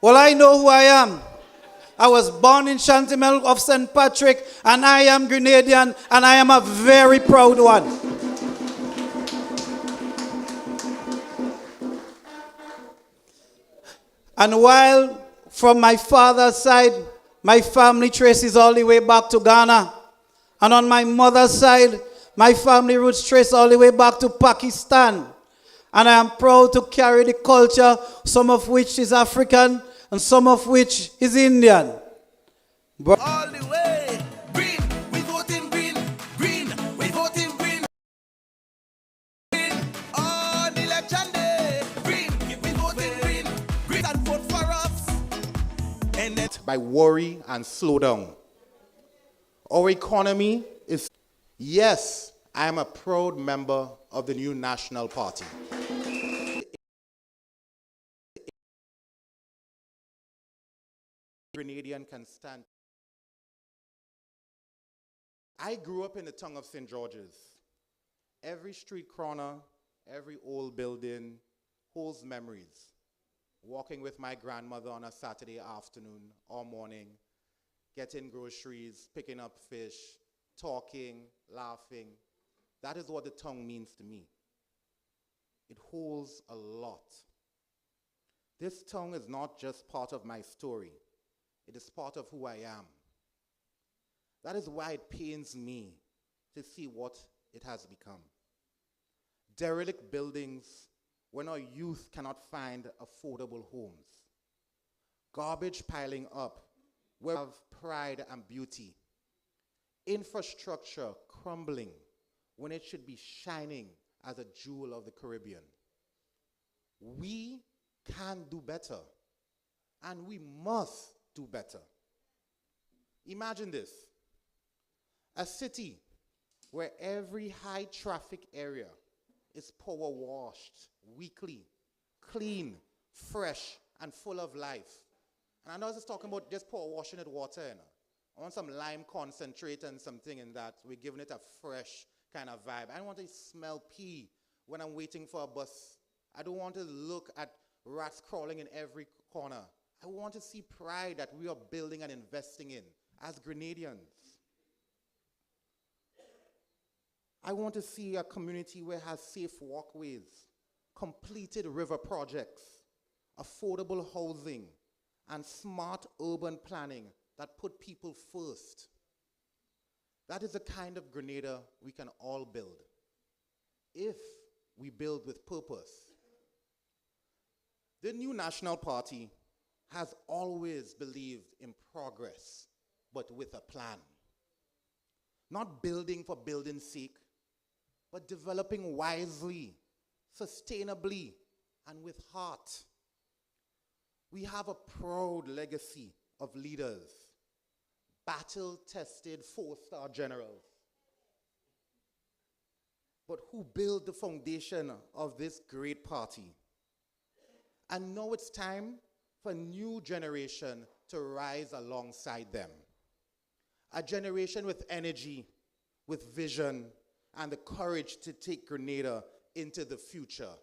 Well, I know who I am. I was born in Chantimel of St. Patrick, and I am Grenadian, and I am a very proud one. And while from my father's side, my family traces all the way back to Ghana, and on my mother's side, my family roots trace all the way back to Pakistan. And I am proud to carry the culture, some of which is African, and some of which is Indian. But All the way, green, we voting green, green, we voting green, green, on election day, green, we voting green, green, and vote for us. And then By worry and slow down. Our economy is, yes, I am a proud member of the new National Party. Grenadian can stand. I grew up in the tongue of St. George's. Every street corner, every old building holds memories. walking with my grandmother on a Saturday afternoon or morning, getting groceries, picking up fish, talking, laughing. That is what the tongue means to me. It holds a lot. This tongue is not just part of my story. It is part of who I am. That is why it pains me to see what it has become. Derelict buildings when our youth cannot find affordable homes. Garbage piling up where we have pride and beauty. Infrastructure crumbling when it should be shining as a jewel of the Caribbean. We can do better, and we must do better. Imagine this: a city where every high traffic area is power washed weekly, clean, fresh, and full of life. And I know I was just talking about just power washing it water, you know. I want some lime concentrate and something in that. We're giving it a fresh kind of vibe. I don't want to smell pee when I'm waiting for a bus. I don't want to look at rats crawling in every corner. I want to see pride that we are building and investing in as Grenadians. I want to see a community where it has safe walkways, completed river projects, affordable housing, and smart urban planning that put people first. That is the kind of Grenada we can all build, if we build with purpose. The new National Party has always believed in progress, but with a plan. Not building for building's sake, but developing wisely, sustainably, and with heart. We have a proud legacy of leaders, battle-tested 4-star generals, but who built the foundation of this great party. And now it's time for a new generation to rise alongside them. A generation with energy, with vision, and the courage to take Grenada into the future.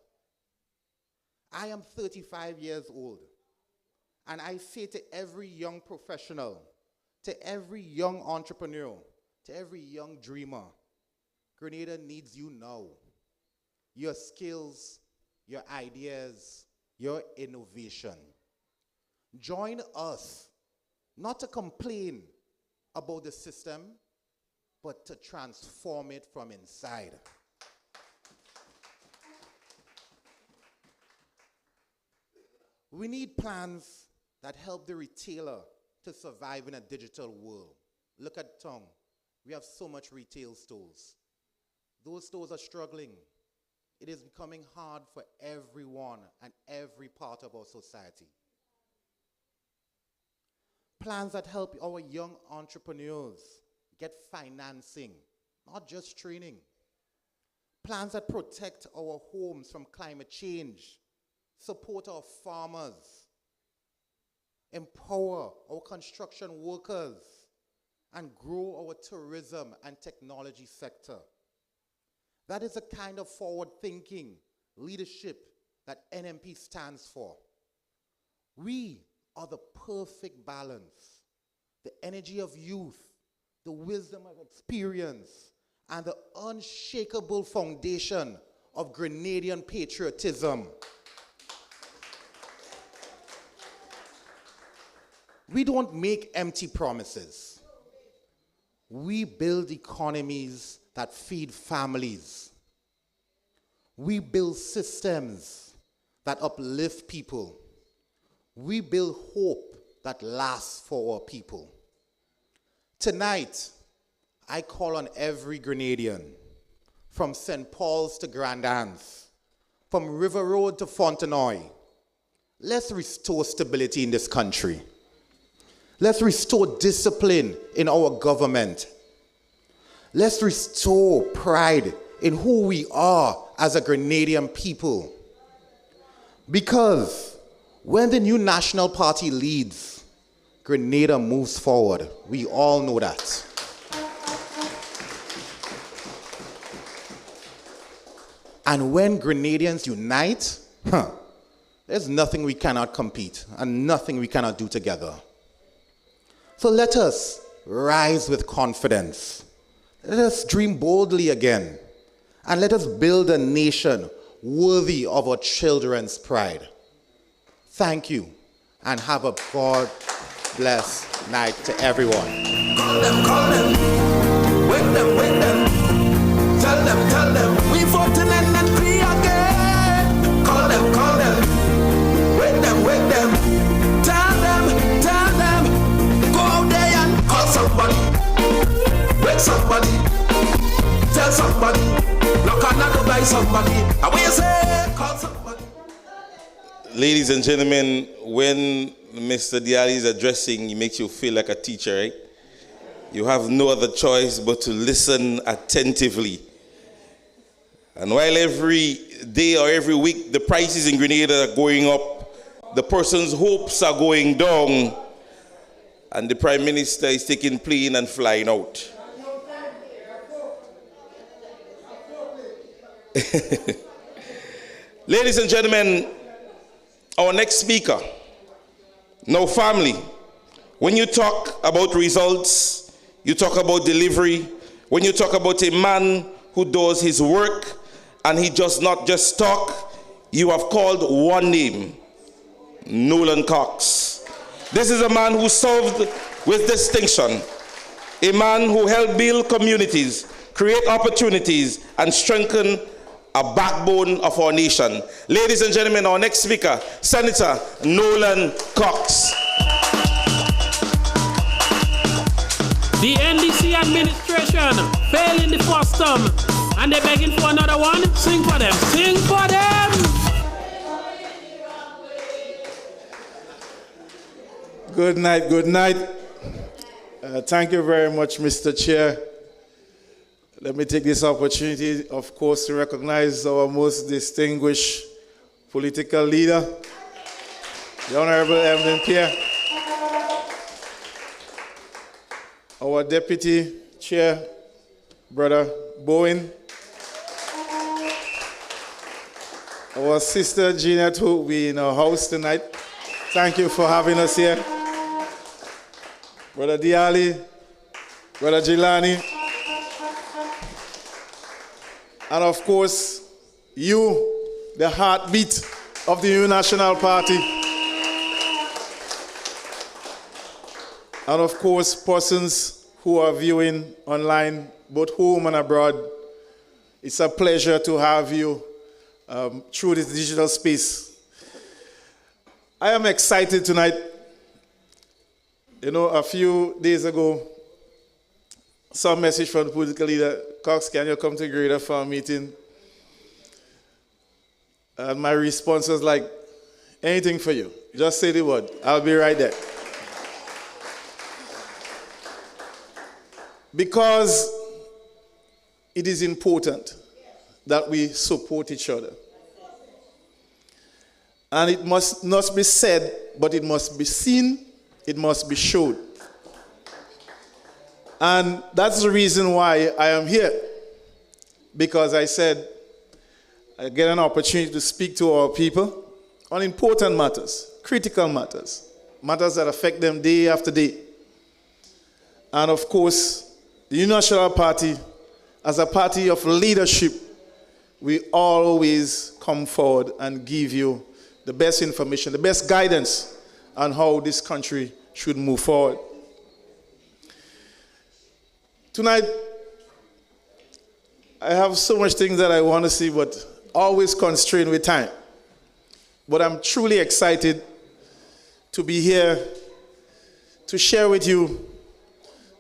I am 35 years old, and I say to every young professional, to every young entrepreneur, to every young dreamer, Grenada needs you now. Your skills, your ideas, your innovation. Join us, not to complain about the system, but to transform it from inside. We need plans that help the retailer to survive in a digital world. Look at Tongue. We have so much retail stores. Those stores are struggling. It is becoming hard for everyone and every part of our society. Plans that help our young entrepreneurs get financing, not just training. Plans that protect our homes from climate change, support our farmers, empower our construction workers, and grow our tourism and technology sector. That is the kind of forward-thinking leadership that NNP stands for. We are the perfect balance, the energy of youth, the wisdom of experience, and the unshakable foundation of Grenadian patriotism. We don't make empty promises. We build economies that feed families. We build systems that uplift people. We build hope that lasts for our people. Tonight, I call on every Grenadian, from St. Paul's to Grand Anse, from River Road to Fontenoy. Let's restore stability in this country. Let's restore discipline in our government. Let's restore pride in who we are as a Grenadian people. Because when the new National Party leads, Grenada moves forward. We all know that. And when Grenadians unite, There's nothing we cannot compete and nothing we cannot do together. So let us rise with confidence. Let us dream boldly again. And let us build a nation worthy of our children's pride. Thank you, and have a God bless night to everyone. Call them, wake them, tell them, we voting NNP again. Call them, wake them, tell them, go out there and call somebody, wake somebody, tell somebody, knock on the door by somebody, and we say, call somebody. Ladies and gentlemen, when Mr. Diali is addressing, he makes you feel like a teacher, right? You have no other choice but to listen attentively. And while every day or every week the prices in Grenada are going up, the person's hopes are going down, and the Prime Minister is taking plane and flying out. Ladies and gentlemen, our next speaker. Now, family, when you talk about results, you talk about delivery. When you talk about a man who does his work and he does not just talk, you have called one name, Nolan Cox. This is a man who served with distinction, a man who helped build communities, create opportunities, and strengthen a backbone of our nation. Ladies and gentlemen, our next speaker, Senator Nolan Cox. The NDC administration failed in the first term, and they're begging for another one. Sing for them. Sing for them. Good night. Thank you very much, Mr. Chair. Let me take this opportunity, of course, to recognize our most distinguished political leader, the Honorable Evelyn Pierre, our Deputy Chair, Brother Bowen, our sister Jeanette, who will be in our house tonight. Thank you for having us here. Brother Diali, Brother Jalani, and of course, you, the heartbeat of the New National Party. And of course, persons who are viewing online, both home and abroad. It's a pleasure to have you through this digital space. I am excited tonight. You know, a few days ago, some message from the political leader, Cox, can you come to Grenada for a meeting? And my response was like, anything for you. Just say the word. I'll be right there. Because it is important that we support each other. And it must not be said, but it must be seen, it must be shown. And that's the reason why I am here. Because I said, I get an opportunity to speak to our people on important matters, critical matters, matters that affect them day after day. And of course, the New National Party, as a party of leadership, we always come forward and give you the best information, the best guidance on how this country should move forward. Tonight, I have so much things that I want to see, but always constrained with time. But I'm truly excited to be here to share with you,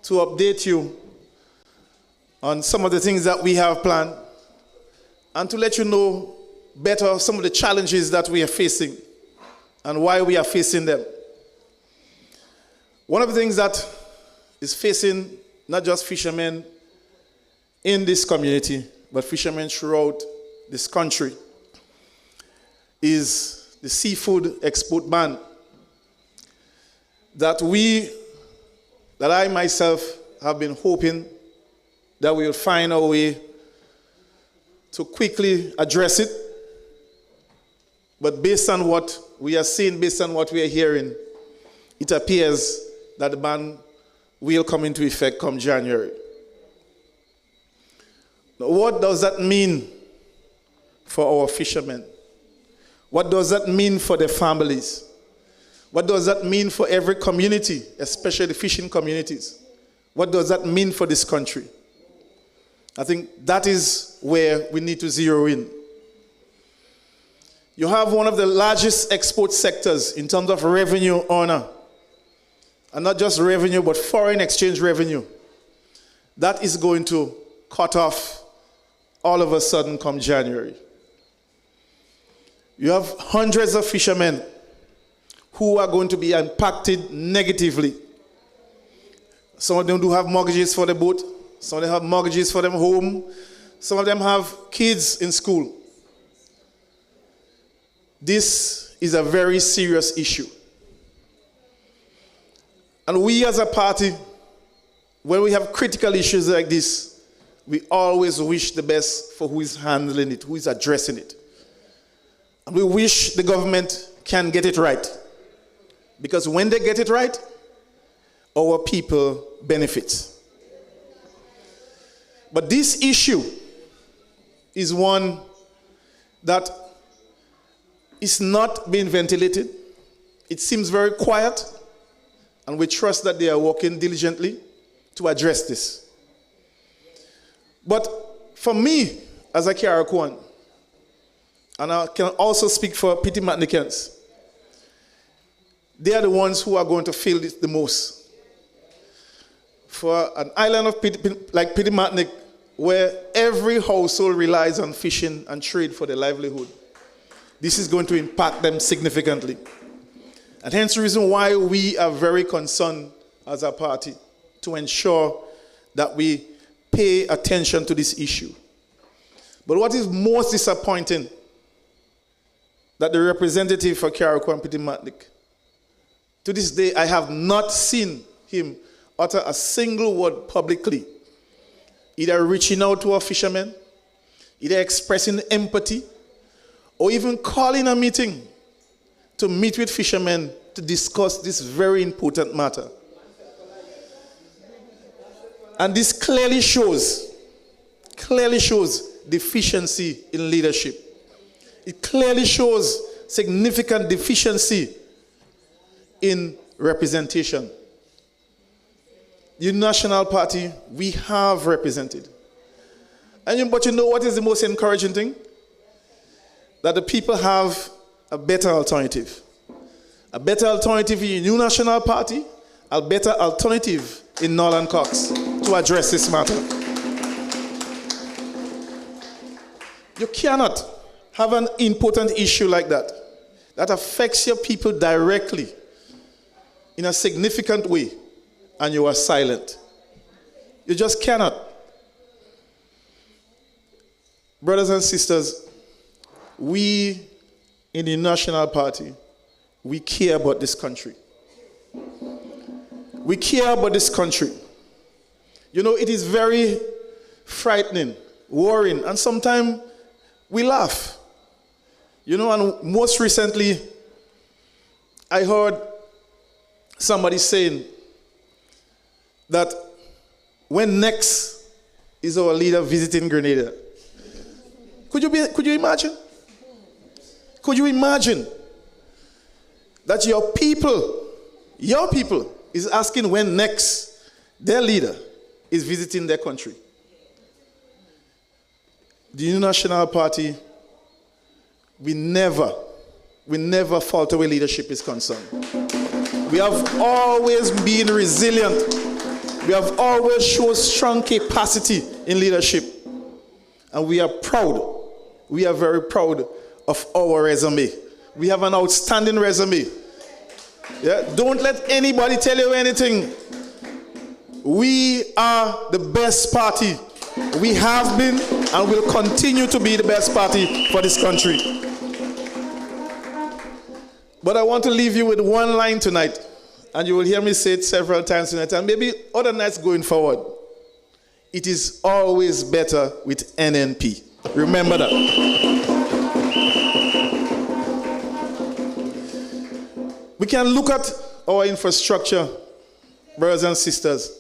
to update you on some of the things that we have planned, and to let you know better some of the challenges that we are facing and why we are facing them. One of the things that is facing not just fishermen in this community, but fishermen throughout this country, is the seafood export ban that I myself have been hoping that we will find a way to quickly address it But based on what we are seeing, based on what we are hearing, it appears that the ban will come into effect come January. Now, what does that mean for our fishermen? What does that mean for their families? What does that mean for every community, especially the fishing communities? What does that mean for this country? I think that is where we need to zero in. You have one of the largest export sectors in terms of revenue earner. And not just revenue, but foreign exchange revenue. That is going to cut off all of a sudden come January. You have hundreds of fishermen who are going to be impacted negatively. Some of them do have mortgages for the boat. Some of them have mortgages for their home. Some of them have kids in school. This is a very serious issue. And we as a party, when we have critical issues like this, we always wish the best for who is handling it, who is addressing it. And we wish the government can get it right. Because when they get it right, our people benefit. But this issue is one that is not being ventilated. It seems very quiet, and we trust that they are working diligently to address this. But for me, as a Carriacouan, and I can also speak for Petit Matnikans, they are the ones who are going to feel this the most. For an island of like Petit Matnik, where every household relies on fishing and trade for their livelihood, this is going to impact them significantly. And hence the reason why we are very concerned as a party to ensure that we pay attention to this issue. But what is most disappointing, that the representative for Carriacou and Petit Matnik, to this day, I have not seen him utter a single word publicly, either reaching out to our fishermen, either expressing empathy, or even calling a meeting to meet with fishermen to discuss this very important matter. And this clearly shows deficiency in leadership. It clearly shows significant deficiency in representation. The National Party, we have represented. But you know what is the most encouraging thing? That the people have a better alternative. A better alternative in the New National Party, a better alternative in Nolan Cox to address this matter. You cannot have an important issue like that affects your people directly in a significant way, and you are silent. You just cannot. Brothers and sisters, we in the National Party, we care about this country. We care about this country. You know, it is very frightening, worrying, and sometimes we laugh. You know, and most recently, I heard somebody saying that when next is our leader visiting Grenada? Could you imagine? Could you imagine that your people is asking when next their leader is visiting their country? The New National Party, we never falter where leadership is concerned. We have always been resilient. We have always shown strong capacity in leadership. And we are proud. We are very proud of our resume. We have an outstanding resume. Yeah? Don't let anybody tell you anything. We are the best party. We have been and will continue to be the best party for this country. But I want to leave you with one line tonight, and you will hear me say it several times tonight, and maybe other nights going forward. It is always better with NNP. Remember that. We can look at our infrastructure, brothers and sisters.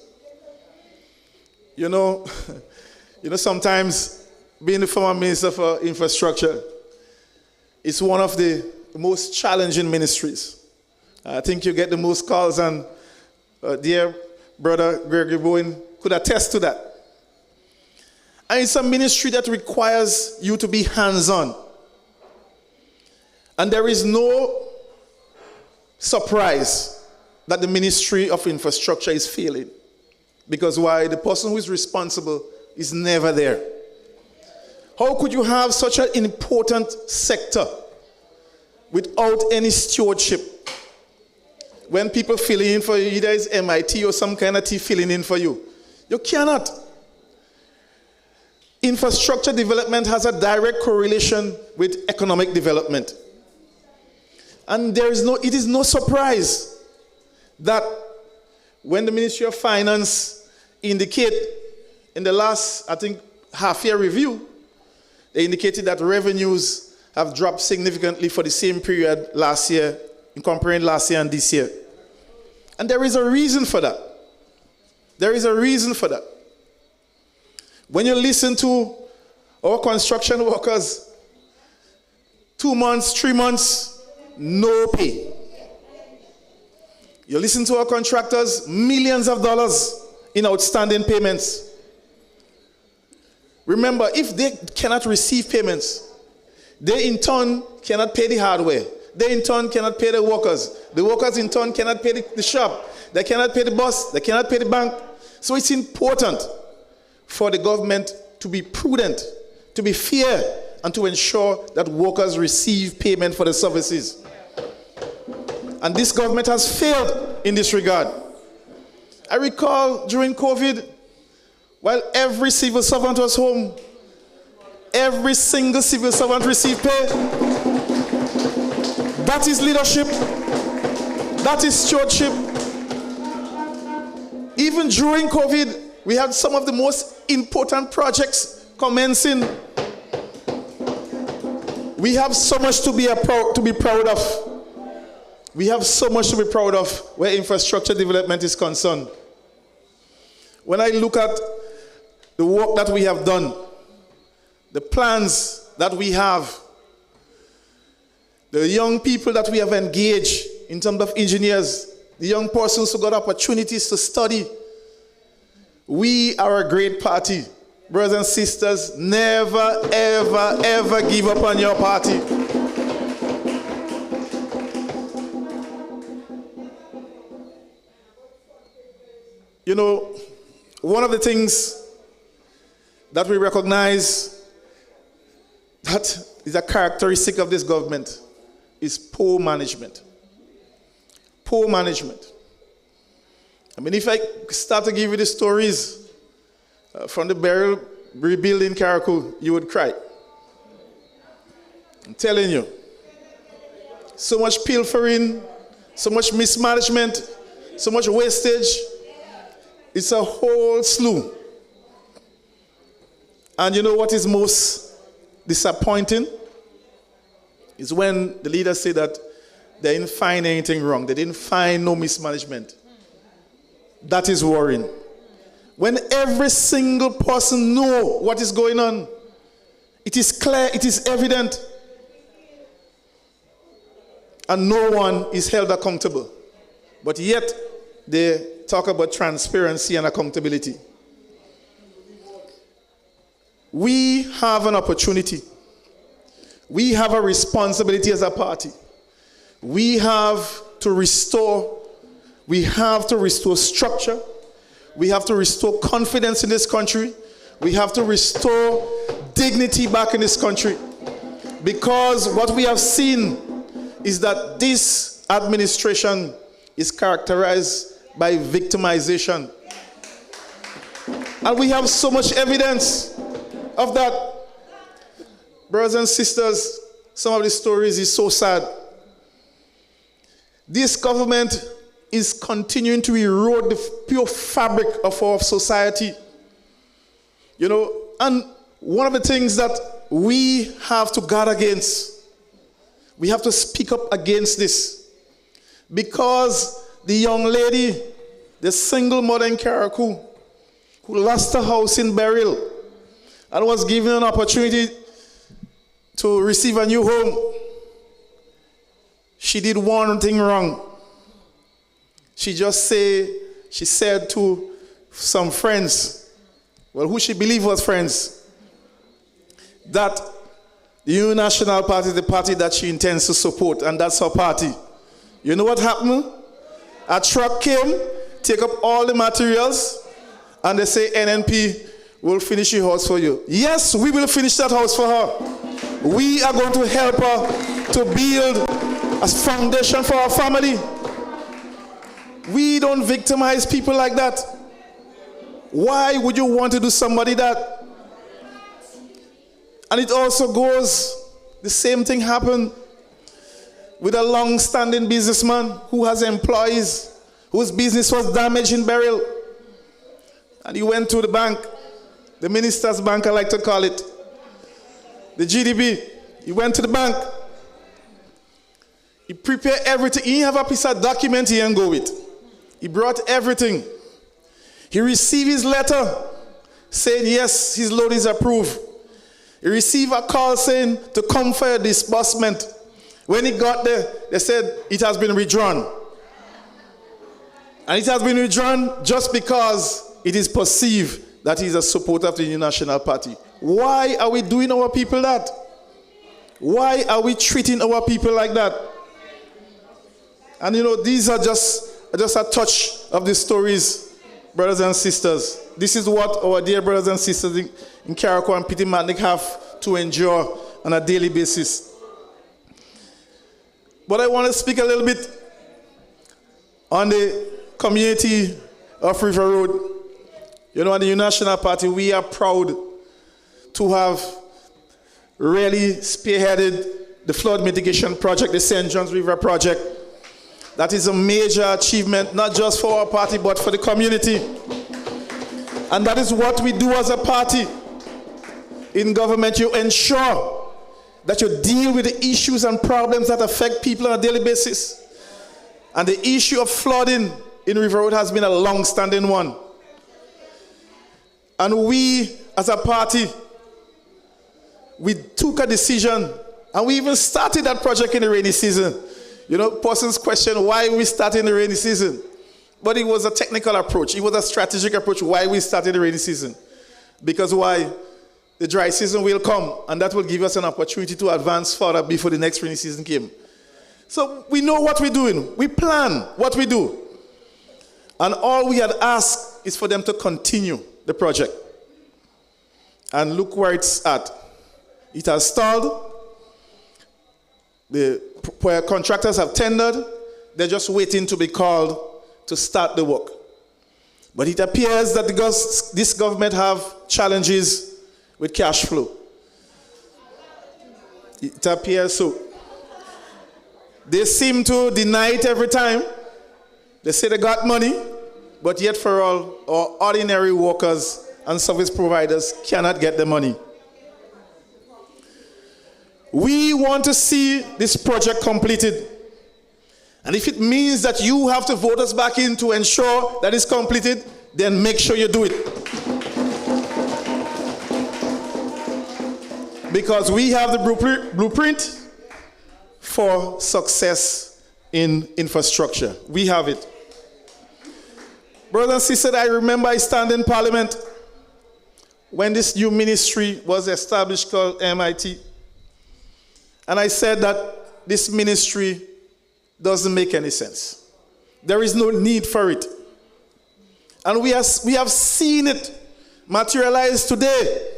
You know, sometimes being the former minister for infrastructure is one of the most challenging ministries. I think you get the most calls, and dear brother Gregory Bowen could attest to that. And it's a ministry that requires you to be hands-on. And there is no surprise that the Ministry of Infrastructure is failing. Because why? The person who is responsible is never there. How could you have such an important sector without any stewardship? When people fill in for you, either it's MIT or some kind of T filling in for you. You cannot. Infrastructure development has a direct correlation with economic development. And it is no surprise that when the Ministry of Finance indicate in the last, I think, half-year review, they indicated that revenues have dropped significantly for the same period last year, in comparing last year and this year. And there is a reason for that. There is a reason for that. When you listen to our construction workers, 2 months, 3 months, no pay. You listen to our contractors, millions of dollars in outstanding payments. Remember, if they cannot receive payments, they in turn cannot pay the hardware. They in turn cannot pay the workers. The workers in turn cannot pay the shop. They cannot pay the bus. They cannot pay the bank. So it's important for the government to be prudent, to be fair, and to ensure that workers receive payment for the services. And this government has failed in this regard. I recall during COVID, while every civil servant was home, every single civil servant received pay. That is leadership. That is stewardship. Even during COVID, we had some of the most important projects commencing. We have so much to be proud of. We have so much to be proud of where infrastructure development is concerned. When I look at the work that we have done, the plans that we have, the young people that we have engaged in terms of engineers, the young persons who got opportunities to study, we are a great party. Brothers and sisters, never, ever, ever give up on your party. You know, one of the things that we recognize that is a characteristic of this government is poor management. Poor management. I mean, if I start to give you the stories from the burial rebuilding Karakou, you would cry. I'm telling you. So much pilfering, so much mismanagement, so much wastage. It's a whole slew. And you know what is most disappointing? Is when the leaders say that they didn't find anything wrong. They didn't find no mismanagement. That is worrying. When every single person knows what is going on, it is clear, it is evident, and no one is held accountable. But yet, they talk about transparency and accountability. We have an opportunity. We have a responsibility as a party. We have to restore structure. We have to restore confidence in this country. We have to restore dignity back in this country. Because what we have seen is that this administration is characterized by victimization. And we have so much evidence of that. Brothers and sisters, some of the stories is so sad. This government is continuing to erode the pure fabric of our society. You know, and one of the things that we have to guard against, we have to speak up against this. because the young lady, the single mother in Karakou, who lost her house in Beryl and was given an opportunity to receive a new home, she did one thing wrong. She said to some friends, well, who she believed was friends, that the New National Party is the party that she intends to support, and that's her party. You know what happened? A truck came, take up all the materials, and they say, NNP will finish your house for you. Yes, we will finish that house for her. We are going to help her to build a foundation for our family. We don't victimize people like that. Why would you want to do somebody that? And it also goes, the same thing happened with a long-standing businessman who has employees whose business was damaged in Beryl. And he went to the bank, the minister's bank, I like to call it, the GDB. He went to the bank. He prepared everything. He didn't have a piece of document he didn't go with. He brought everything. He received his letter saying, yes, his loan is approved. He received a call saying to come for a disbursement. When he got there, they said it has been withdrawn. And it has been withdrawn just because it is perceived that he is a supporter of the New National Party. Why are we doing our people that? Why are we treating our people like that? And you know, these are just a touch of the stories, brothers and sisters. This is what our dear brothers and sisters in Karakou and Petit Matnik have to endure on a daily basis. But I want to speak a little bit on the community of River Road. You know, at the New National Party, we are proud to have really spearheaded the flood mitigation project, the St. John's River project. That is a major achievement, not just for our party, but for the community. And that is what we do as a party in government. You ensure that you deal with the issues and problems that affect people on a daily basis. And the issue of flooding in River Road has been a long-standing one. And we, as a party, we took a decision, and we even started that project in the rainy season. You know, persons question why we started in the rainy season. But it was a technical approach. It was a strategic approach why we started the rainy season. Because why? The dry season will come, and that will give us an opportunity to advance further before the next rainy season came. So we know what we're doing. We plan what we do. And all we had asked is for them to continue the project. And look where it's at. It has stalled. The contractors have tendered. They're just waiting to be called to start the work. But it appears that this government have challenges with cash flow. It appears so. They seem to deny it every time. They say they got money, but yet for all, our ordinary workers and service providers cannot get the money. We want to see this project completed. And if it means that you have to vote us back in to ensure that it's completed, then make sure you do it. Because we have the blueprint for success in infrastructure. We have it. Brothers and sisters, I remember I stand in Parliament when this new ministry was established called MIT. And I said that this ministry doesn't make any sense. There is no need for it. And we have seen it materialize today.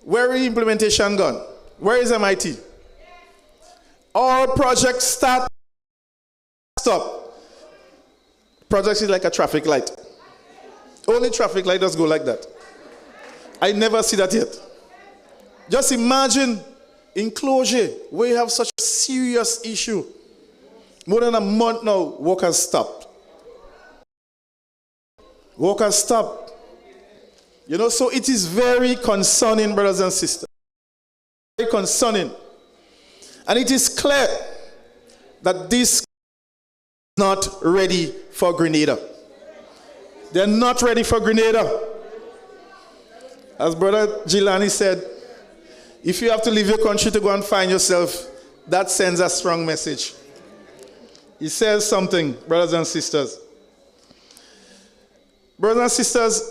Where is implementation gone? Where is MIT? All projects start, stop. Projects is like a traffic light. Only traffic light does go like that. I never see that yet. Just imagine enclosure where you have such a serious issue. More than a month now, work has stopped. Work has stopped. You know, so it is very concerning, brothers and sisters. Very concerning. And it is clear that this not ready for Grenada. They're not ready for Grenada. As Brother Jalani said, if you have to leave your country to go and find yourself, that sends a strong message. He says something, brothers and sisters. Brothers and sisters,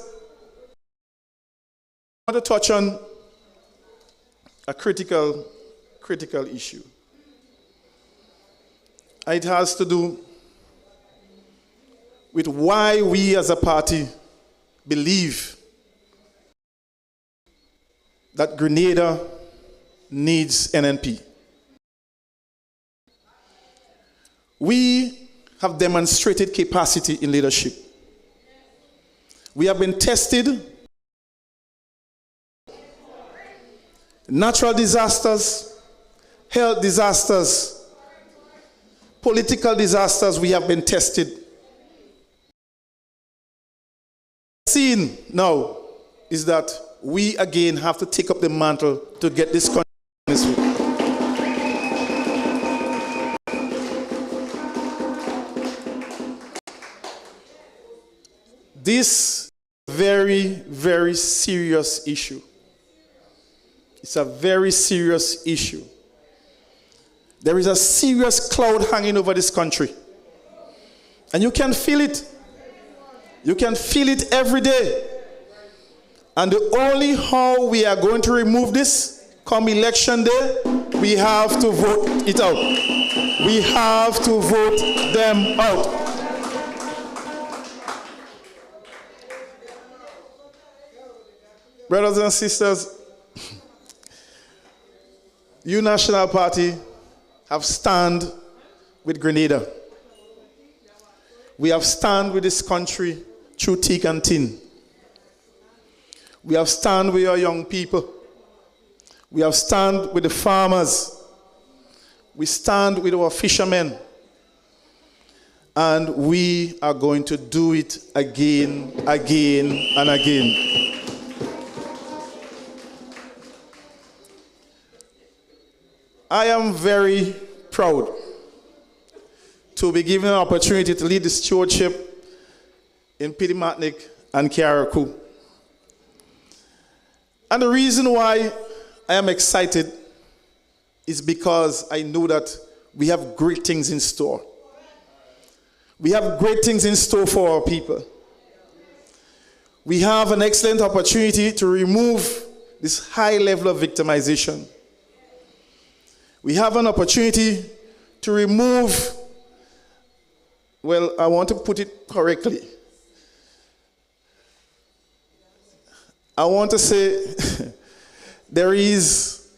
I want to touch on a critical issue. It has to do with why we as a party believe that Grenada needs NNP. We have demonstrated capacity in leadership. We have been tested. Natural disasters, health disasters, political disasters, we have been tested. Seen now is that we again have to take up the mantle to get this country this way. This very, very serious issue. It's a very serious issue. There is a serious cloud hanging over this country. And you can feel it. You can feel it every day. And the only how we are going to remove this come election day, we have to vote it out. We have to vote them out. Brothers and sisters, you National Party have stand with Grenada. We have stand with this country through thick and thin. We have stand with our young people. We have stand with the farmers. We stand with our fishermen. And we are going to do it again, again, and again. I am very proud to be given an opportunity to lead the stewardship in Pitimatnik and Kiaraku. And the reason why I am excited is because I know that we have great things in store. We have great things in store for our people. We have an excellent opportunity to remove this high level of victimization. We have an opportunity to remove, well, I want to put it correctly. I want to say there is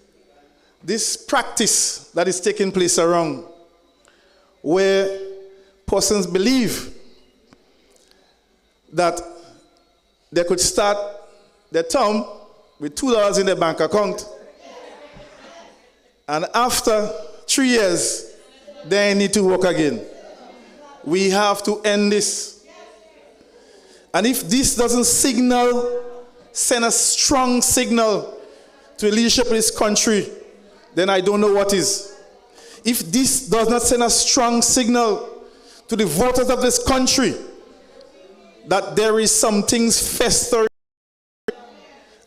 this practice that is taking place around where persons believe that they could start their term with $2 in their bank account, and after 3 years, they need to work again. We have to end this. And if this doesn't send a strong signal to the leadership of this country, then I don't know what is. If this does not send a strong signal to the voters of this country that there is some things festering,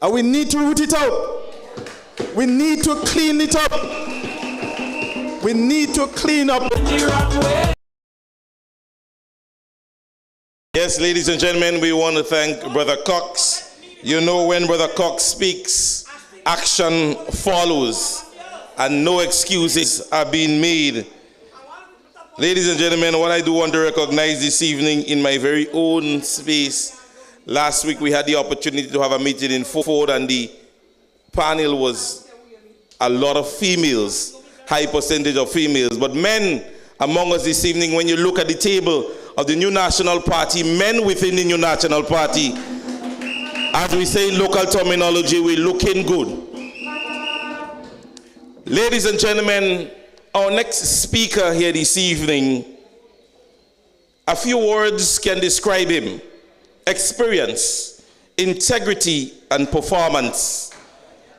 and we need to root it out. We need to clean it up. We need to clean up. Yes, ladies and gentlemen, we want to thank Brother Cox. You know, when Brother Cox speaks, action follows, and no excuses are being made. Ladies and gentlemen, what I do want to recognize this evening in my very own space, last week we had the opportunity to have a meeting in Ford, and the panel was a lot of females, high percentage of females, but men among us this evening. When you look at the table of the new National Party, men within the new National Party, as we say in local terminology, we're looking good. Ladies and gentlemen, our next speaker here this evening, a few words can describe him: experience, integrity, and performance.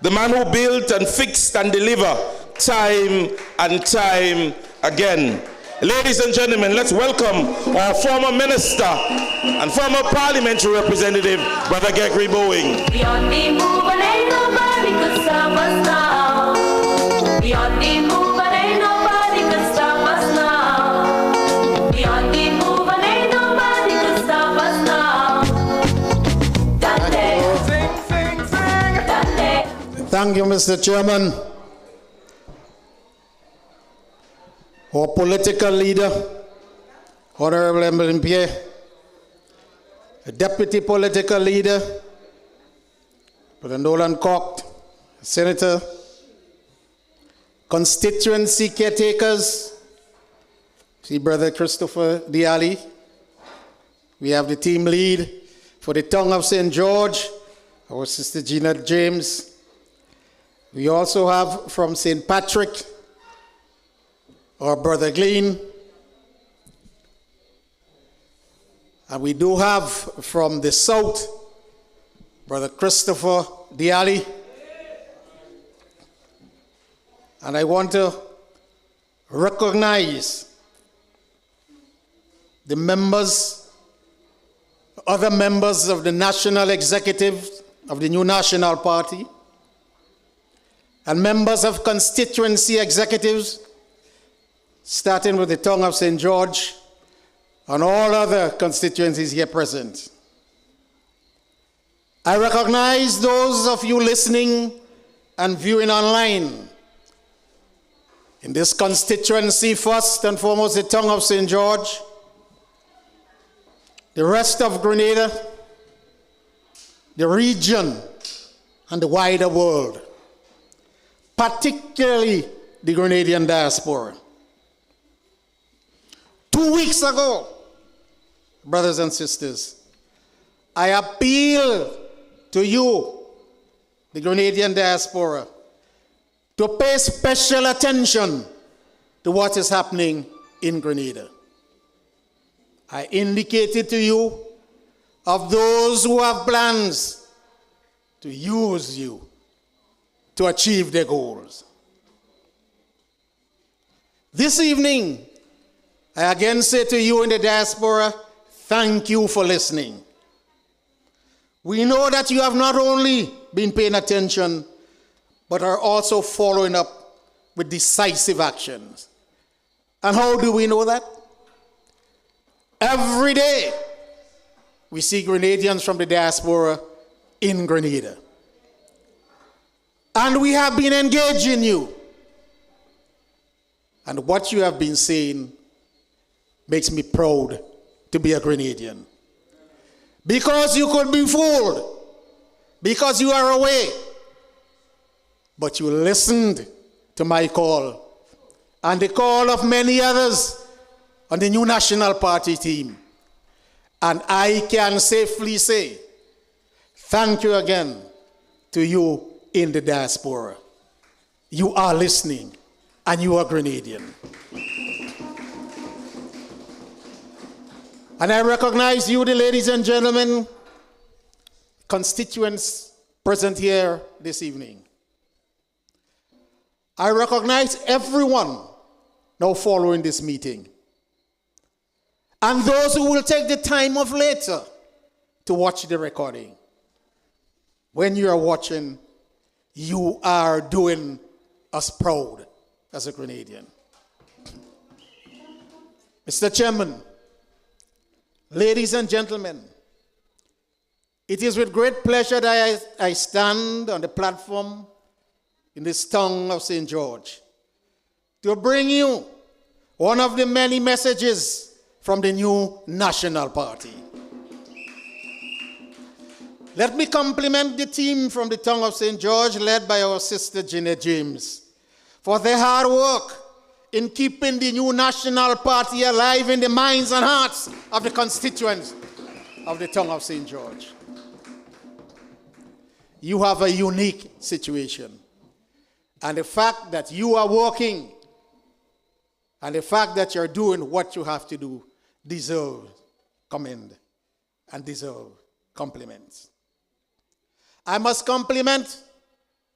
The man who built and fixed and delivered time and time again. Ladies and gentlemen, let's welcome our former minister and former parliamentary representative, Brother Gregory Bowen. We on the move and ain't nobody could stop us now. We on the move and ain't nobody could stop us now. We on the move and ain't nobody could stop us now. Dale. Sing, sing. Thank you, Mr. Chairman. Our political leader, Honorable NNP, the deputy political leader, Brother Nolan Cox, Senator, constituency caretakers, see Brother Christopher Diali. We have the team lead for the Tongue of St. George, our Sister Gina James. We also have from St. Patrick, our Brother Glean. And we do have from the south, Brother Christopher Diali. And I want to recognize the members, other members of the national executive of the new national party, and members of constituency executives, starting with the Tongue of St. George, and all other constituencies here present. I recognize those of you listening and viewing online. In this constituency, first and foremost, the Tongue of St. George, the rest of Grenada, the region, and the wider world, particularly the Grenadian diaspora. 2 weeks ago, brothers and sisters, I appeal to you, the Grenadian diaspora, to pay special attention to what is happening in Grenada. I indicated to you of those who have plans to use you to achieve their goals. This evening, I again say to you in the diaspora, thank you for listening. We know that you have not only been paying attention, but are also following up with decisive actions. And how do we know that? Every day, we see Grenadians from the diaspora in Grenada. And we have been engaging you. And what you have been saying makes me proud to be a Grenadian. Because you could be fooled, because you are away, but you listened to my call and the call of many others on the new National Party team. And I can safely say, thank you again to you in the diaspora. You are listening and you are Grenadian. And I recognize you, the ladies and gentlemen, constituents present here this evening. I recognize everyone now following this meeting. And those who will take the time of later to watch the recording. When you are watching, you are doing us proud as a Grenadian. Mr. Chairman, ladies and gentlemen, it is with great pleasure that I stand on the platform in this Tongue of St. George to bring you one of the many messages from the new National Party. Let me compliment the team from the Tongue of St. George, led by our sister Gina James, for their hard work in keeping the new National Party alive in the minds and hearts of the constituents of the Tongue of St. George. You have a unique situation. And the fact that you are working and the fact that you're doing what you have to do deserve commend and deserve compliments. I must compliment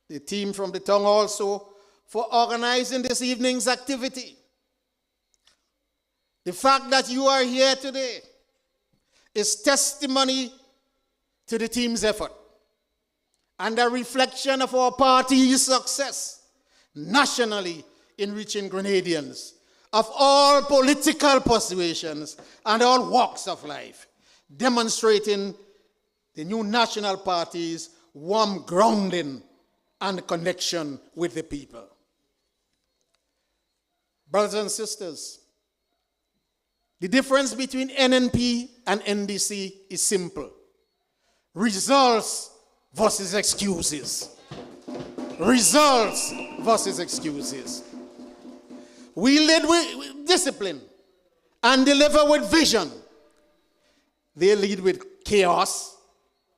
the team from the Tongue also for organizing this evening's activity. The fact that you are here today is testimony to the team's effort and a reflection of our party's success nationally in reaching Grenadians of all political persuasions and all walks of life, demonstrating the new national party's warm grounding and connection with the people. Brothers and sisters, the difference between NNP and NDC is simple. Results versus excuses. Results versus excuses. We lead with discipline and deliver with vision. They lead with chaos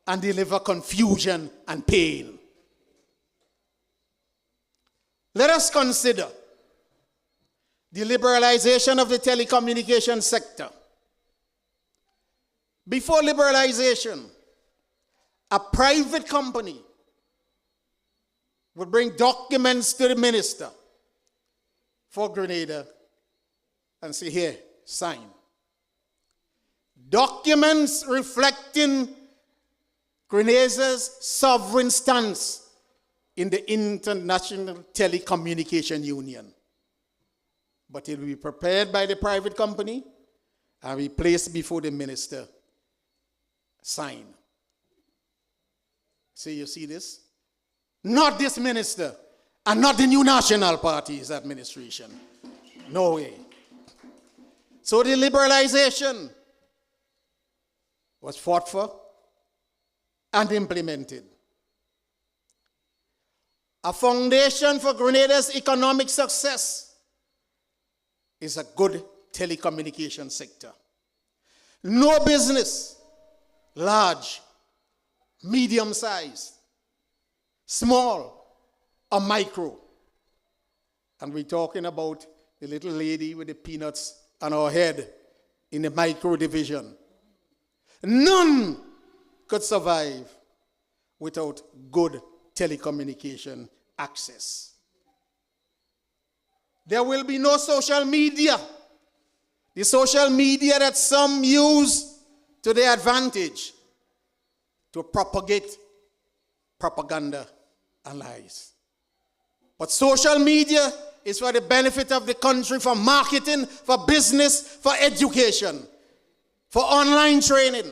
and deliver confusion and pain. Let us consider the liberalization of the telecommunication sector. Before liberalization, a private company would bring documents to the minister for Grenada and say, here, sign. Documents reflecting Grenada's sovereign stance in the International Telecommunication Union. But it will be prepared by the private company and be placed before the minister. Sign. So you see this? Not this minister and not the new National Party's administration. No way. So the liberalization was fought for and implemented. A foundation for Grenada's economic success is a good telecommunication sector. No business, large, medium-sized, small, or micro. And we're talking about the little lady with the peanuts on her head in the micro division. None could survive without good telecommunication access. There will be no social media. The social media that some use to their advantage to propagate propaganda and lies. But social media is for the benefit of the country, for marketing, for business, for education, for online training.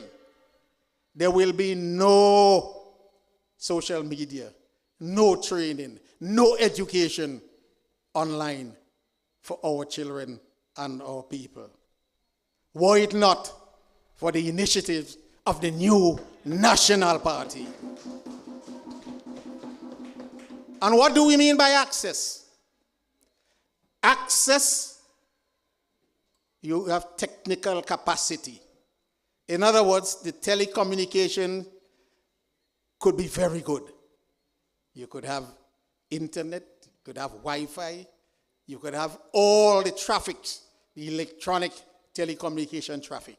There will be no social media, no training, no education online for our children and our people. Were it not for the initiatives of the new National Party. And what do we mean by access? Access, you have technical capacity. In other words, the telecommunication could be very good. You could have internet, you could have Wi-Fi, you could have all the traffic, the electronic telecommunication traffic.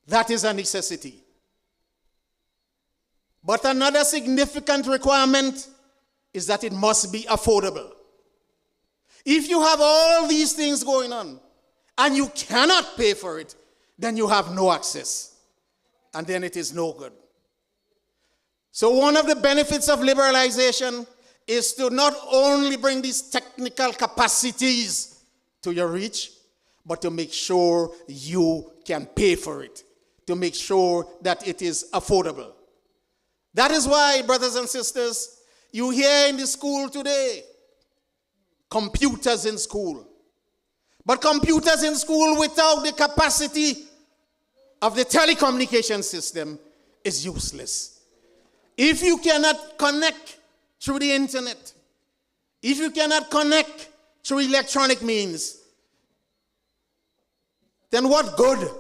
That is a necessity. But another significant requirement is that it must be affordable. If you have all these things going on and you cannot pay for it, then you have no access. And then it is no good. So one of the benefits of liberalization is to not only bring these technical capacities to your reach, but to make sure you can pay for it, to make sure that it is affordable. That is why, brothers and sisters, you hear in the school today, computers in school. But computers in school without the capacity of the telecommunication system is useless. If you cannot connect through the internet, if you cannot connect through electronic means, then what good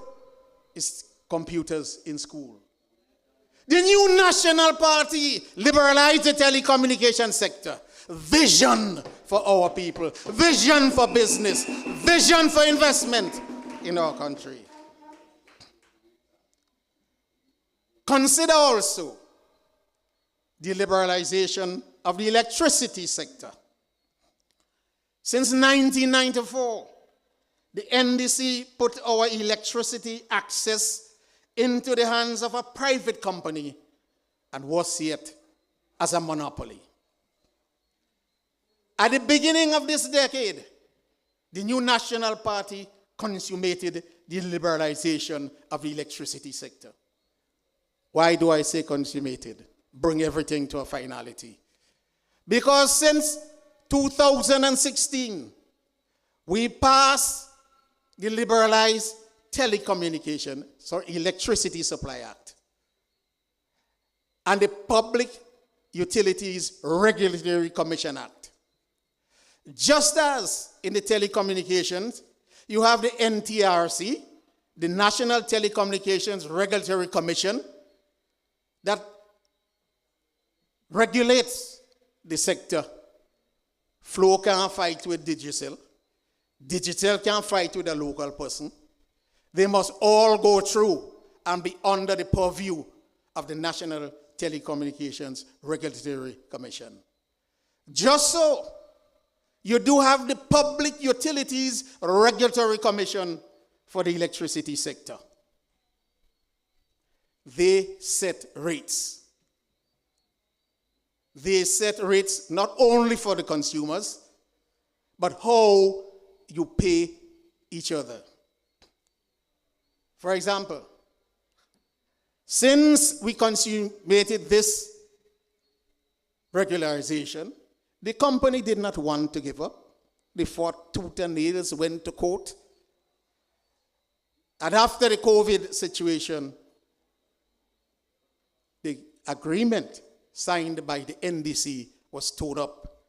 is computers in school? The new National Party liberalized the telecommunication sector. Vision for our people, vision for business, vision for investment in our country. Consider also the liberalization of the electricity sector. Since 1994, the NDC put our electricity access into the hands of a private company and was yet as a monopoly. At the beginning of this decade, the new National Party consummated the liberalization of the electricity sector. Why do I say consummated? Bring everything to a finality. Because since 2016, we passed the Liberalized Electricity Supply Act and the Public Utilities Regulatory Commission Act. Just as in the telecommunications, you have the NTRC, the National Telecommunications Regulatory Commission, that regulates the sector. Flow can't fight with digital. Digital can't fight with a local person. They must all go through and be under the purview of the National Telecommunications Regulatory Commission. Just so, you do have the Public Utilities Regulatory Commission for the electricity sector. They set rates. They set rates not only for the consumers, but how you pay each other. For example, since we consummated this regularization, the company did not want to give up. They fought tooth and nails, went to court. And after the COVID situation, the agreement signed by the NDC was torn up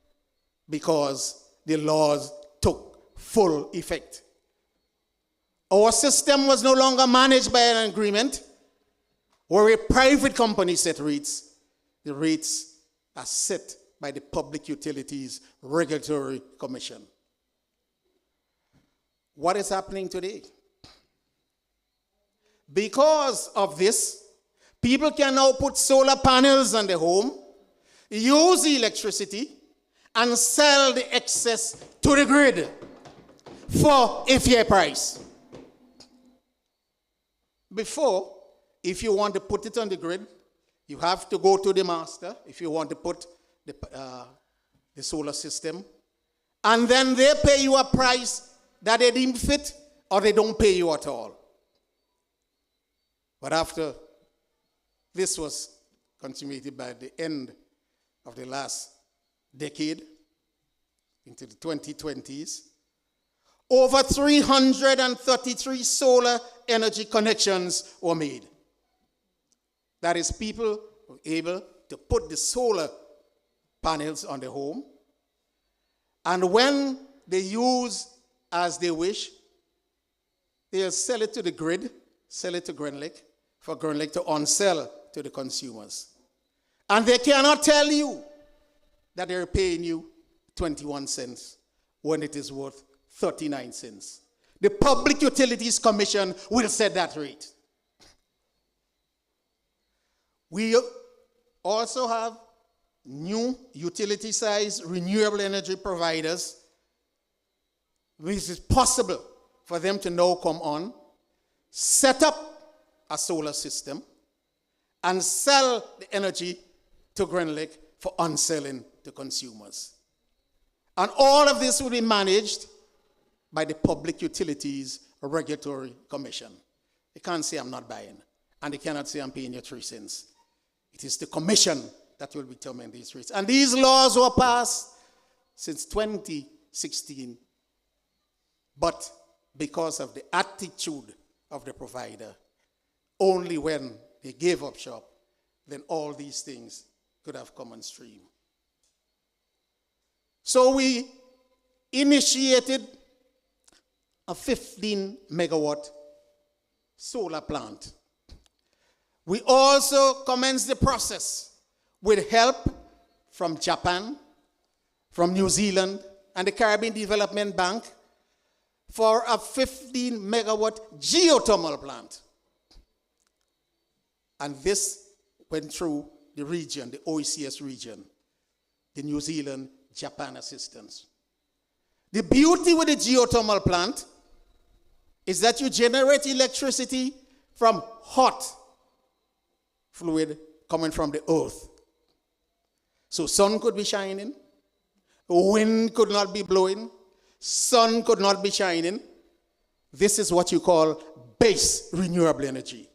because the laws took full effect. Our system was no longer managed by an agreement where a private company set rates. The rates are set by the Public Utilities Regulatory Commission. What is happening today? Because of this, people can now put solar panels on their home, use electricity, and sell the excess to the grid for a fair price. Before, if you want to put it on the grid, you have to go to the master if you want to put the solar system, and then they pay you a price that they deem fit, or they don't pay you at all. But after this was consummated by the end of the last decade, into the 2020s, over 333 solar energy connections were made. That is, people were able to put the solar panels on their home, and when they use as they wish, they'll sell it to the grid, sell it to Grenlec, for Grenlec to onsell to the consumers. And they cannot tell you that they're paying you 21 cents when it is worth 39 cents. The Public Utilities Commission will set that rate. We also have new utility-sized renewable energy providers, which is possible for them to now come on, set up a solar system, and sell the energy to Grenlec for unselling to consumers. And all of this will be managed by the Public Utilities Regulatory Commission. They can't say I'm not buying, and they cannot say I'm paying you 3 cents. It is the commission that will determine these rates. And these laws were passed since 2016, but because of the attitude of the provider, only when they gave up shop, then all these things could have come on stream. So we initiated a 15 megawatt solar plant. We also commenced the process with help from Japan, from New Zealand, and the Caribbean Development Bank for a 15 megawatt geothermal plant. And this went through the region, the OECS region, the New Zealand, Japan assistance. The beauty with the geothermal plant is that you generate electricity from hot fluid coming from the earth. So sun could be shining, wind could not be blowing, sun could not be shining. This is what you call base renewable energy.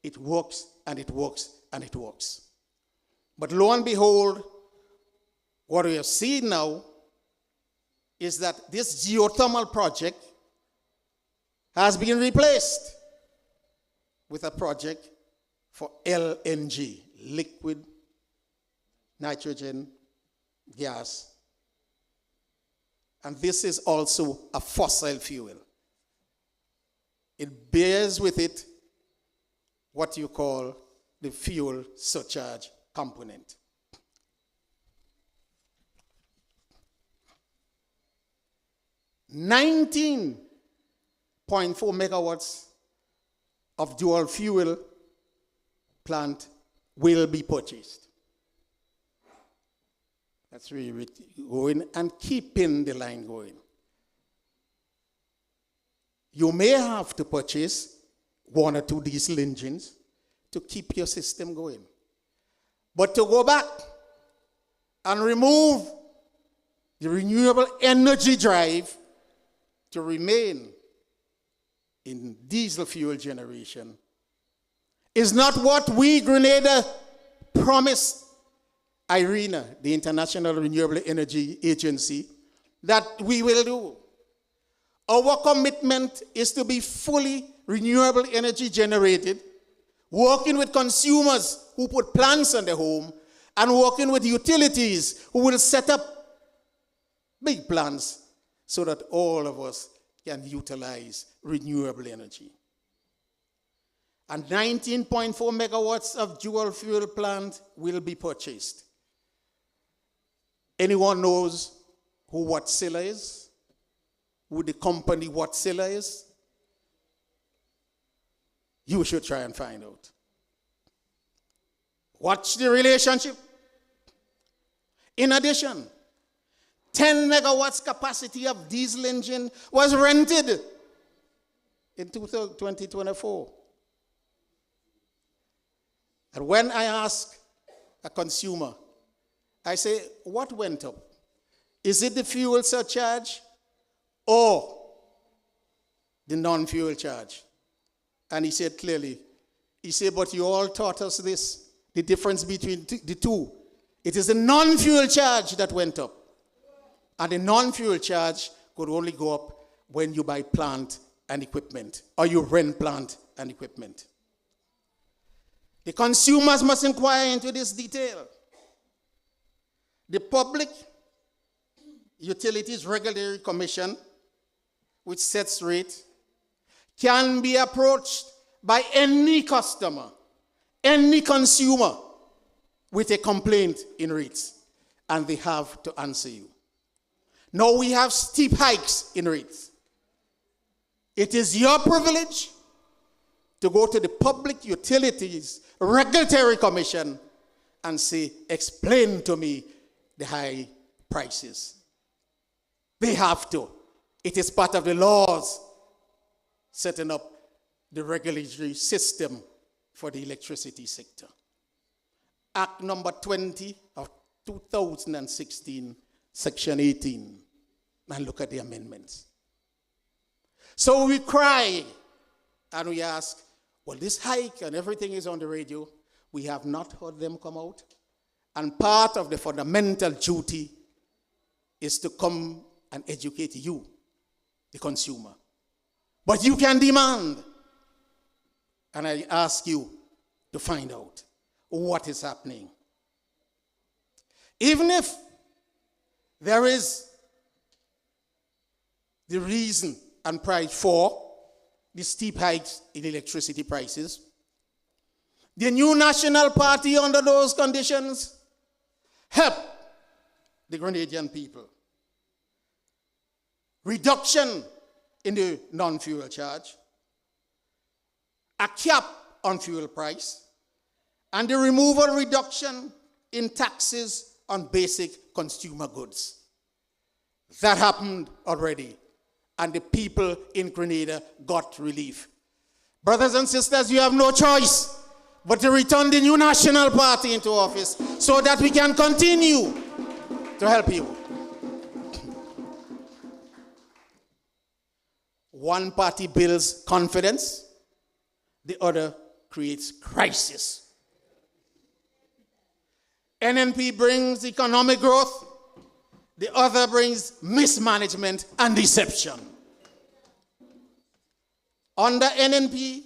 It works and it works and it works. But lo and behold, what we have seen now is that this geothermal project has been replaced with a project for LNG, liquid nitrogen gas. And this is also a fossil fuel. It bears with it what you call the fuel surcharge component. $19.4 megawatts of dual fuel plant will be purchased. That's really going and keeping the line going. You may have to purchase one or two diesel engines to keep your system going. But to go back and remove the renewable energy drive to remain in diesel fuel generation is not what we, Grenada, promised IRENA, the International Renewable Energy Agency, that we will do. Our commitment is to be fully renewable energy generated, working with consumers who put plants on their home, and working with utilities who will set up big plants so that all of us can utilize renewable energy. And 19.4 megawatts of dual fuel plant will be purchased. Anyone knows who Wärtsilä is? Who the company Wärtsilä is? You should try and find out. Watch the relationship. In addition, 10 megawatts capacity of diesel engine was rented in 2024. And when I ask a consumer, I say, what went up? Is it the fuel surcharge or the non-fuel charge? And he said clearly, he said, but you all taught us this, the difference between the two. It is the non-fuel charge that went up. And the non-fuel charge could only go up when you buy plant and equipment, or you rent plant and equipment. The consumers must inquire into this detail. The Public Utilities Regulatory Commission, which sets rate, can be approached by any customer, any consumer with a complaint in rates, and they have to answer you. Now we have steep hikes in rates. It is your privilege to go to the Public Utilities Regulatory Commission and say, explain to me the high prices. They have to. It is part of the laws setting up the regulatory system for the electricity sector. Act number 20 of 2016, section 18. And look at the amendments. So we cry and we ask, well, this hike and everything is on the radio. We have not heard them come out. And part of the fundamental duty is to come and educate you, the consumer. But you can demand. And I ask you to find out what is happening. Even if there is the reason and price for the steep hikes in electricity prices, the new National Party under those conditions help the Grenadian people. Reduction in the non-fuel charge, a cap on fuel price, and the removal reduction in taxes on basic consumer goods. That happened already, and the people in Grenada got relief. Brothers and sisters, you have no choice but to return the new national party into office so that we can continue to help you. One party builds confidence, the other creates crisis. NNP brings economic growth, the other brings mismanagement and deception. Under NNP,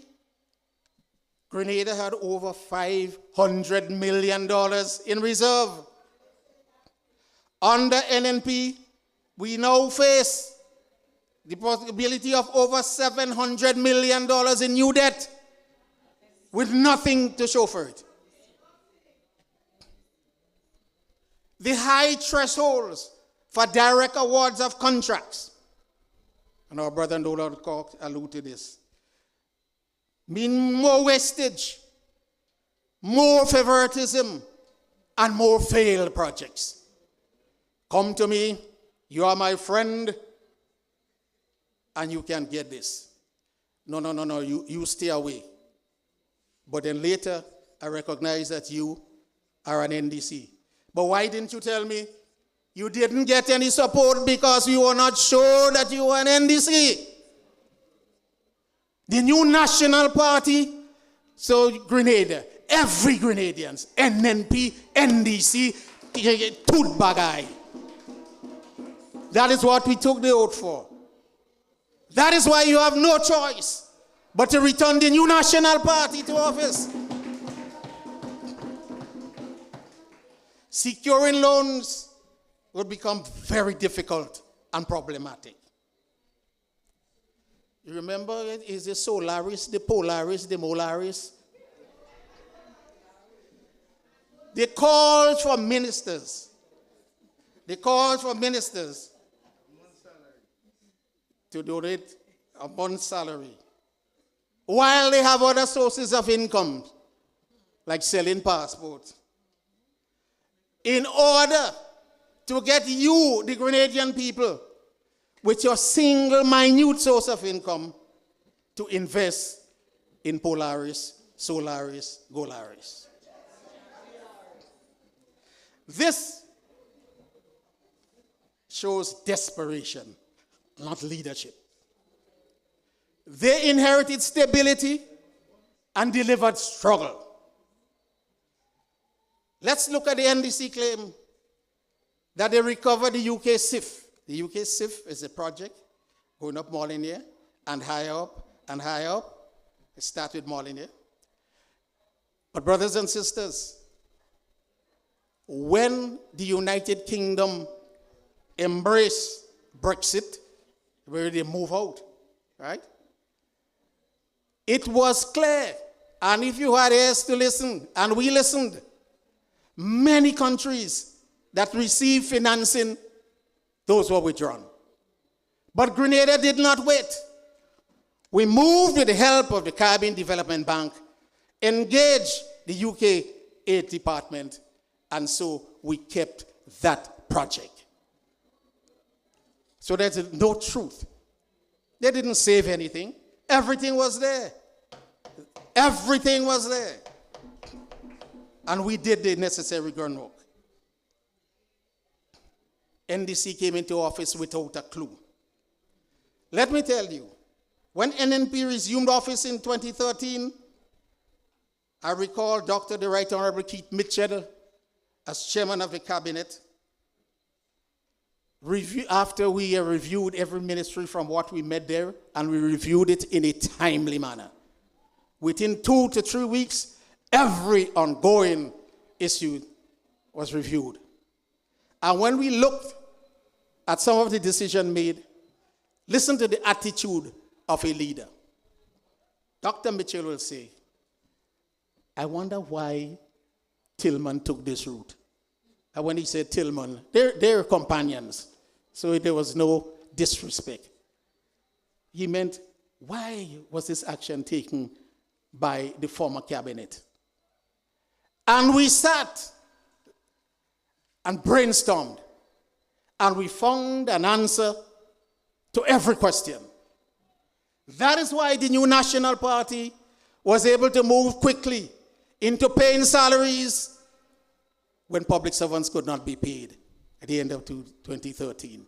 Grenada had over $500 million in reserve. Under NNP, we now face the possibility of over $700 million in new debt with nothing to show for it. The high thresholds for direct awards of contracts, and our brother Nolan Cox alluded to this, mean more wastage, more favoritism, and more failed projects. Come to me, you are my friend, and you can get this. No, you stay away. But then later, I recognize that you are an NDC. But why didn't you tell me you didn't get any support because you were not sure that you were an NDC? The new national party, so Grenada, every Grenadians, NNP, NDC, tooth bagay. That is what we took the oath for. That is why you have no choice but to return the new national party to office. Securing loans would become very difficult and problematic. You remember, is the Solaris, the Polaris, the Molaris? They called for ministers. They called for ministers to donate a month's salary, while they have other sources of income, like selling passports, in order to get you, the Grenadian people, with your single minute source of income, to invest in Polaris, Solaris, Golaris. This shows desperation, not leadership. They inherited stability and delivered struggle. Let's look at the NDC claim that they recovered the UK SIF. The UK SIF is a project going up Molyneux and higher up and higher up. It starts with Molyneux. But brothers and sisters, when the United Kingdom embraced Brexit, where they move out, right? It was clear, and if you had ears to listen, and we listened, many countries that received financing, those were withdrawn. But Grenada did not wait. We moved with the help of the Caribbean Development Bank, engaged the UK Aid Department, and so we kept that project. So there's no truth. They didn't save anything. Everything was there. Everything was there. And we did the necessary groundwork. NDC came into office without a clue. Let me tell you, when NNP resumed office in 2013, I recall Dr. the Right Honorable Keith Mitchell as chairman of the cabinet. After we reviewed every ministry from what we met there, and we reviewed it in a timely manner. Within 2 to 3 weeks, every ongoing issue was reviewed. And when we looked at some of the decisions made, listen to the attitude of a leader. Dr. Mitchell will say, I wonder why Tillman took this route. And when he said Tillman, they're companions, so there was no disrespect. He meant, why was this action taken by the former cabinet? And we sat and brainstormed, and we found an answer to every question. That is why the new National Party was able to move quickly into paying salaries when public servants could not be paid at the end of 2013.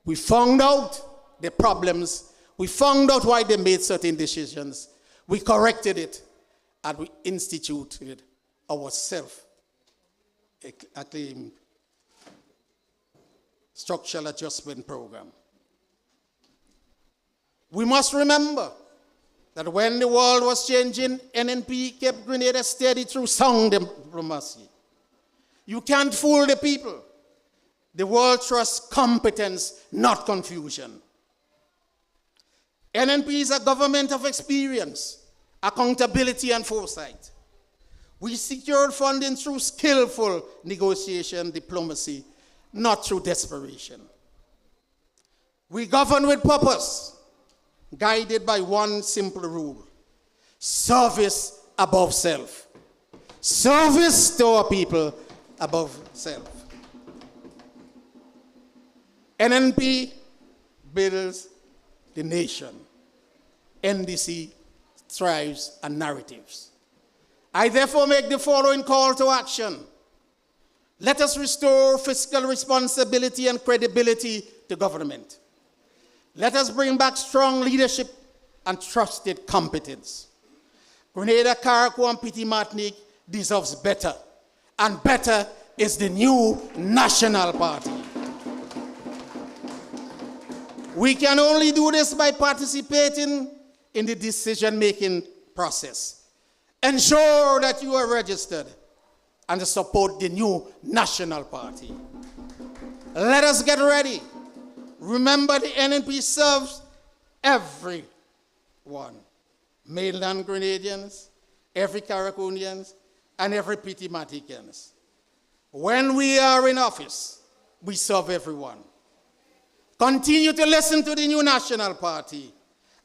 We found out the problems. We found out why they made certain decisions. We corrected it, and we instituted our self-acclaimed structural adjustment program. We must remember that when the world was changing, NNP kept Grenada steady through sound diplomacy. You can't fool the people. The world trusts competence, not confusion. NNP is a government of experience, accountability, and foresight. We secured funding through skillful negotiation, diplomacy, not through desperation. We govern with purpose, guided by one simple rule: service above self. Service to our people above self. NNP builds the nation. NDC thrives on narratives. I therefore make the following call to action. Let us restore fiscal responsibility and credibility to government. Let us bring back strong leadership and trusted competence. Grenada, Carriacou, and Petit Martinique deserves better. And better is the new National Party. We can only do this by participating in the decision-making process. Ensure that you are registered and support the new National Party. Let us get ready. Remember, the NNP serves everyone. Mainland Grenadians, every Carriacouians, and every Petit Martiniquans. When we are in office, we serve everyone. Continue to listen to the new National Party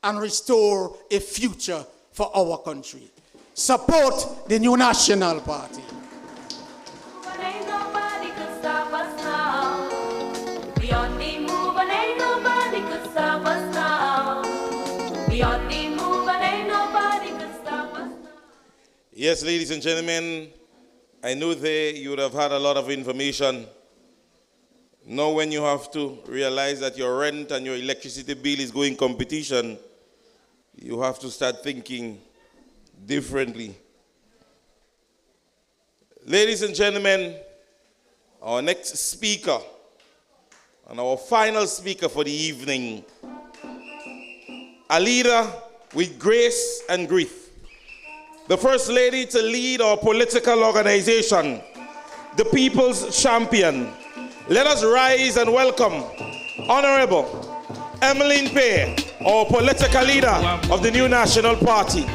and restore a future for our country. Support the new National Party. But ain't nobody could stop us now. We on the move and ain't nobody could stop us now. We on the move and ain't nobody could stop us now. Yes, ladies and gentlemen, I know you would have had a lot of information. Now when you have to realize that your rent and your electricity bill is going competition, you have to start thinking differently. Ladies and gentlemen, our next speaker and our final speaker for the evening, a leader with grace and grit, the first lady to lead our political organization, the People's Champion. Let us rise and welcome Honorable Emmeline Pay, our political leader of the new National Party.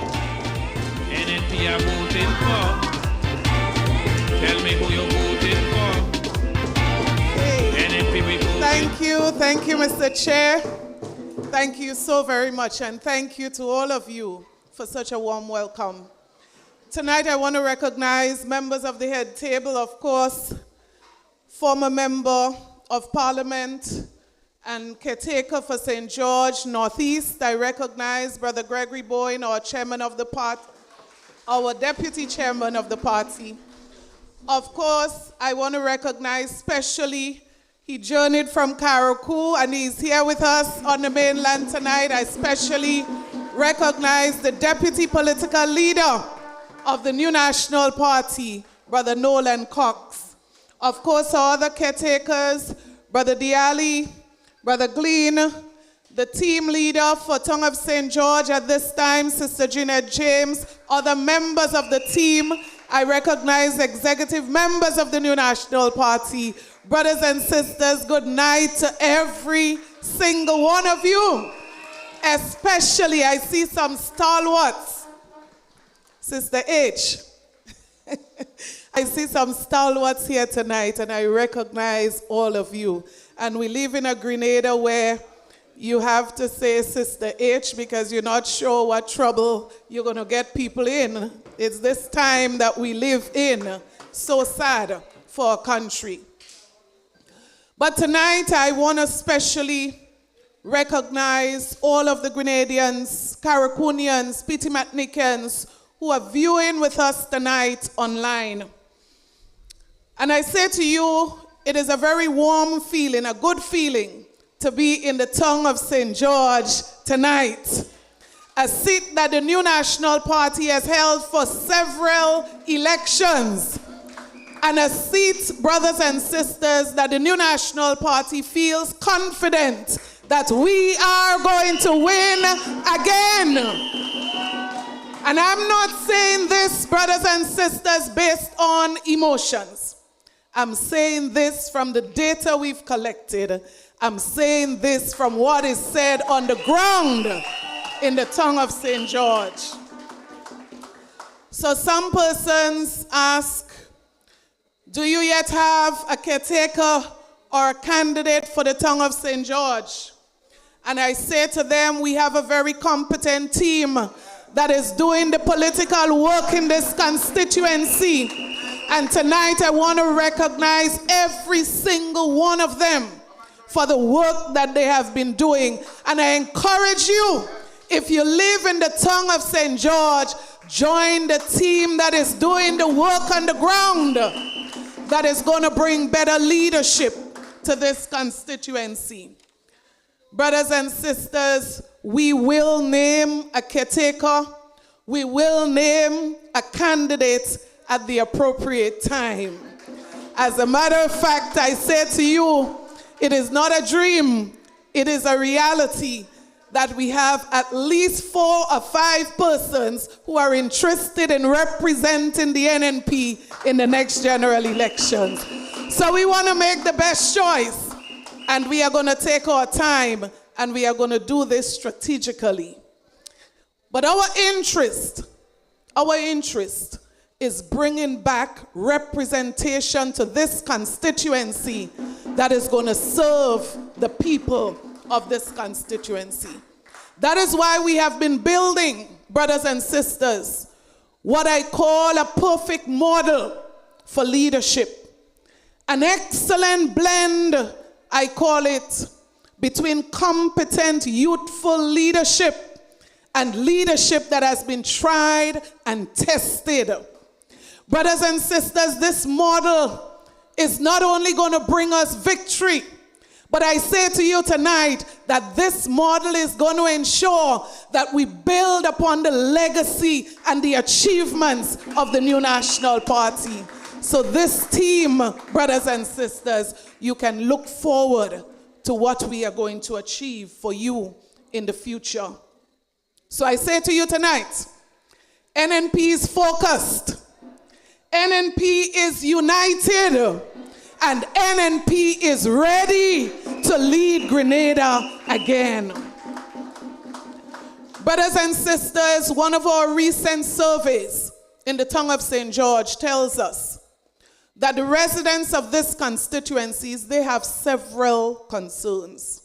NNP are voting for. Tell me who you're voting for. NNP we voting. Thank you, Mr. Chair. Thank you so very much, and thank you to all of you for such a warm welcome. Tonight I want to recognize members of the head table, of course, former member of Parliament and caretaker for St. George Northeast. I recognize Brother Gregory Bowen, our chairman of the party, our deputy chairman of the party. Of course, I want to recognize specially, he journeyed from Carriacou and he's here with us on the mainland tonight. I especially recognize the deputy political leader of the new National Party, Brother Nolan Cox. Of course, our other caretakers, Brother Jalani, Brother Glean, the team leader for Tongue of St. George at this time, Sister Jeanette James, other members of the team. I recognize executive members of the new National Party. Brothers and sisters, good night to every single one of you. Especially, I see some stalwarts. Sister H. I see some stalwarts here tonight, and I recognize all of you. And we live in a Grenada where you have to say Sister H because you're not sure what trouble you're going to get people in. It's this time that we live in. So sad for our country. But tonight I want to especially recognize all of the Grenadians, Carriaconians, Pitimatnicans who are viewing with us tonight online. And I say to you, it is a very warm feeling, a good feeling, to be in the tongue of St. George tonight. A seat that the New National Party has held for several elections. And a seat, brothers and sisters, that the New National Party feels confident that we are going to win again. And I'm not saying this, brothers and sisters, based on emotions. I'm saying this from the data we've collected. I'm saying this from what is said on the ground in the tongue of St. George. So some persons ask, do you yet have a caretaker or a candidate for the tongue of St. George? And I say to them, we have a very competent team that is doing the political work in this constituency. And tonight I want to recognize every single one of them for the work that they have been doing. And I encourage you, if you live in the tongue of St. George, join the team that is doing the work on the ground that is going to bring better leadership to this constituency. Brothers and sisters, we will name a caretaker. We will name a candidate at the appropriate time. As a matter of fact, I say to you, it is not a dream, it is a reality that we have at least 4 or 5 persons who are interested in representing the NNP in the next general elections. So we want to make the best choice, and we are going to take our time, and we are going to do this strategically. But our interest is bringing back representation to this constituency that is going to serve the people of this constituency. That is why we have been building, brothers and sisters, what I call a perfect model for leadership. An excellent blend, I call it, between competent, youthful leadership and leadership that has been tried and tested. Brothers and sisters, this model is not only going to bring us victory, but I say to you tonight that this model is going to ensure that we build upon the legacy and the achievements of the New National Party. So this team, brothers and sisters, you can look forward to what we are going to achieve for you in the future. So I say to you tonight, NNP is focused. NNP is united. And NNP is ready to lead Grenada again. Brothers and sisters, one of our recent surveys in the tongue of St. George tells us that the residents of this constituencies, they have several concerns.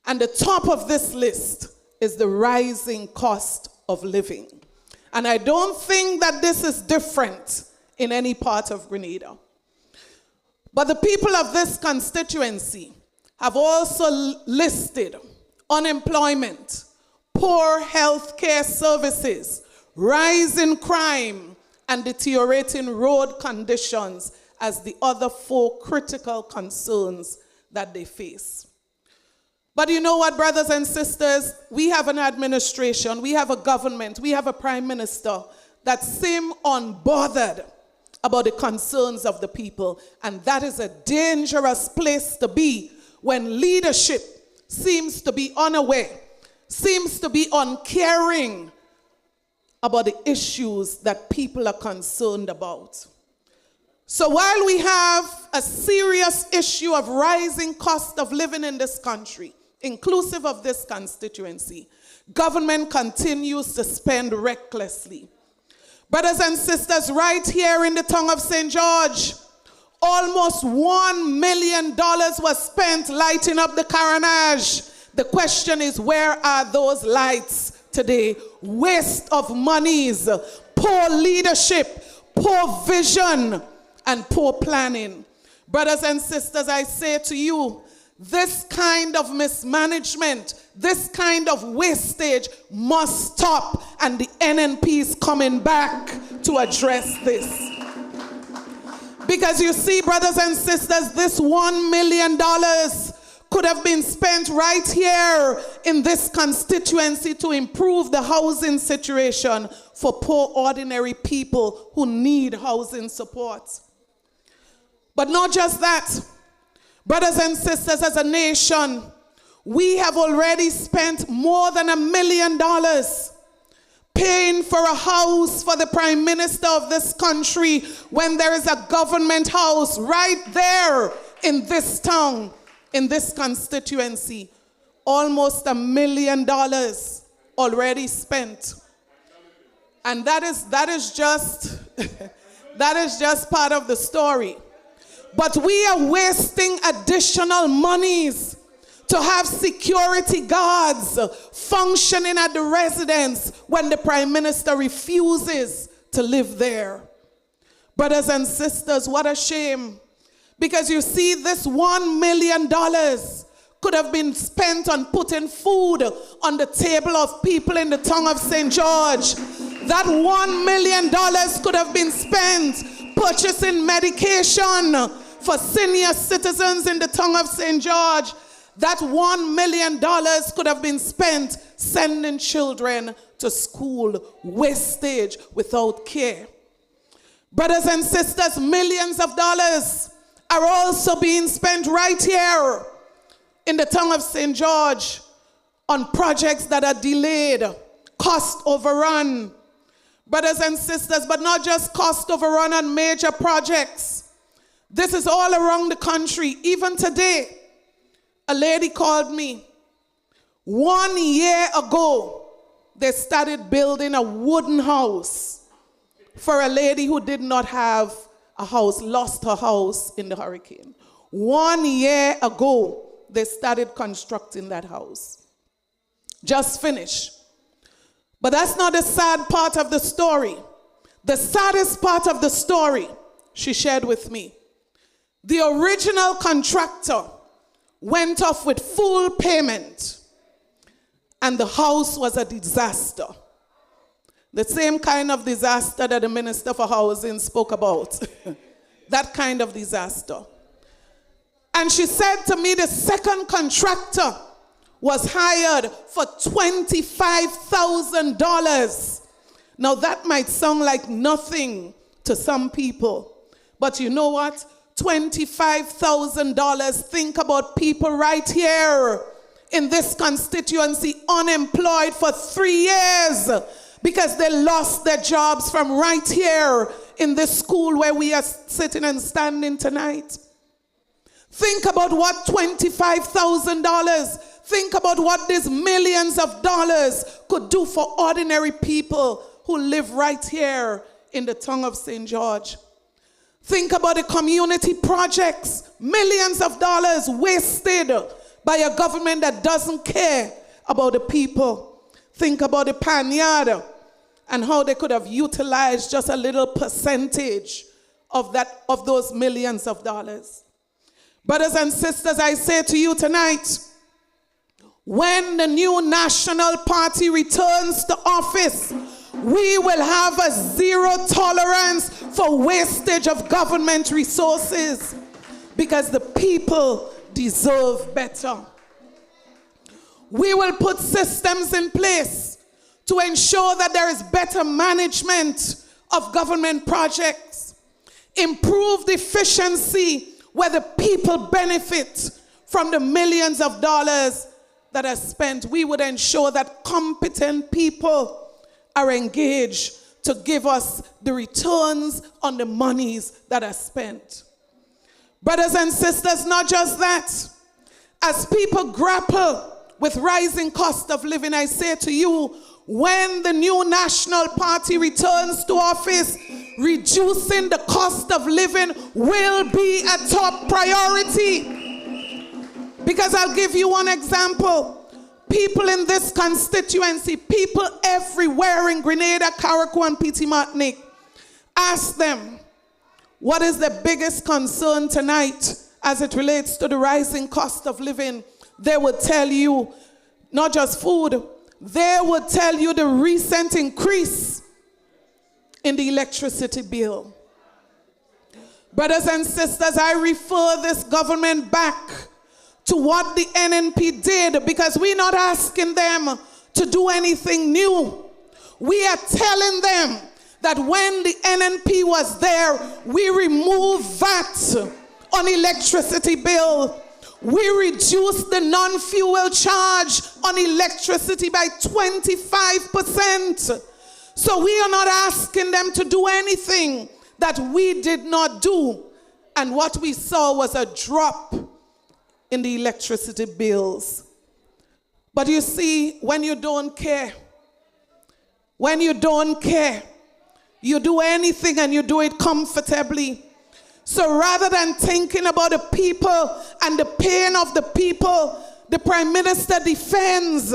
And the top of this list is the rising cost of living. And I don't think that this is different in any part of Grenada. But the people of this constituency have also listed unemployment, poor health care services, rising crime, and deteriorating road conditions as the other 4 critical concerns that they face. But you know what, brothers and sisters? We have an administration, we have a government, we have a prime minister that seem unbothered about the concerns of the people. And that is a dangerous place to be when leadership seems to be unaware, seems to be uncaring about the issues that people are concerned about. So while we have a serious issue of rising cost of living in this country, inclusive of this constituency, government continues to spend recklessly. Brothers and sisters, right here in the tongue of St. George, almost $1 million was spent lighting up the Carnage. The question is, where are those lights today? Waste of monies, poor leadership, poor vision, and poor planning. Brothers and sisters, I say to you This kind of mismanagement, this kind of wastage must stop, and the NNP is coming back to address this. Because you see, brothers and sisters, this $1 million could have been spent right here in this constituency to improve the housing situation for poor, ordinary people who need housing support. But not just that. Brothers and sisters, as a nation, we have already spent more than $1 million paying for a house for the Prime Minister of this country when there is a government house right there in this town, in this constituency. Almost $1 million already spent. And that is just that is just part of the story. But we are wasting additional monies to have security guards functioning at the residence when the Prime Minister refuses to live there. Brothers and sisters, what a shame. Because you see, this $1 million could have been spent on putting food on the table of people in the town of St. George. That $1 million could have been spent purchasing medication for senior citizens in the town of St. George. That $1 million could have been spent sending children to school. Wastage without care. Brothers and sisters, millions of dollars are also being spent right here in the town of St. George on projects that are delayed, cost overrun. Brothers and sisters, but not just cost overrun on major projects. This is all around the country. Even today, a lady called me. 1 year ago, they started building a wooden house for a lady who did not have a house, lost her house in the hurricane. 1 year ago, they started constructing that house. Just finished. But that's not the sad part of the story. The saddest part of the story, she shared with me. The original contractor went off with full payment, and the house was a disaster. The same kind of disaster that the Minister for Housing spoke about. That kind of disaster. And she said to me the second contractor was hired for $25,000. Now that might sound like nothing to some people, but you know what? $25,000. Think about people right here in this constituency unemployed for 3 years because they lost their jobs from right here in this school where we are sitting and standing tonight. Think about what $25,000, think about what these millions of dollars could do for ordinary people who live right here in the town of St. George. Think about the community projects, millions of dollars wasted by a government that doesn't care about the people. Think about the Panyard and how they could have utilized just a little percentage of those millions of dollars. Brothers and sisters, I say to you tonight, when the new National Party returns to office, we will have a zero tolerance for wastage of government resources because the people deserve better. We will put systems in place to ensure that there is better management of government projects, improved efficiency where the people benefit from the millions of dollars that are spent. We would ensure that competent people are engaged to give us the returns on the monies that are spent. Brothers and sisters, not just that. As people grapple with rising cost of living, I say to you, when the new National Party returns to office, reducing the cost of living will be a top priority. Because I'll give you one example. People in this constituency, people everywhere in Grenada, Carriacou, and Petit Martinique, ask them, what is the biggest concern tonight as it relates to the rising cost of living, they would tell you not just food, they would tell you the recent increase in the electricity bill. Brothers and sisters, I refer this government back to what the NNP did, because we're not asking them to do anything new. We are telling them that when the NNP was there, we removed VAT on electricity bill. We reduced the non-fuel charge on electricity by 25%. So we are not asking them to do anything that we did not do. And what we saw was a drop in the electricity bills. But you see, when you don't care, you do anything and you do it comfortably. So rather than thinking about the people and the pain of the people, the Prime Minister defends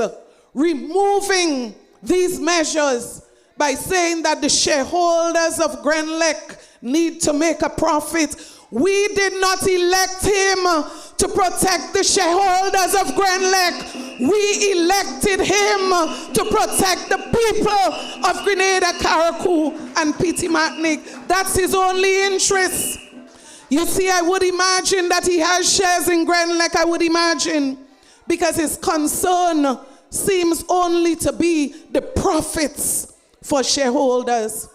removing these measures by saying that the shareholders of Grenlec need to make a profit. We did not elect him to protect the shareholders of Grenlec. We elected him to protect the people of Grenada, Carriacou, and Petit-Martinique. That's his only interest. You see, I would imagine that he has shares in Grenlec, I would imagine, because his concern seems only to be the profits for shareholders.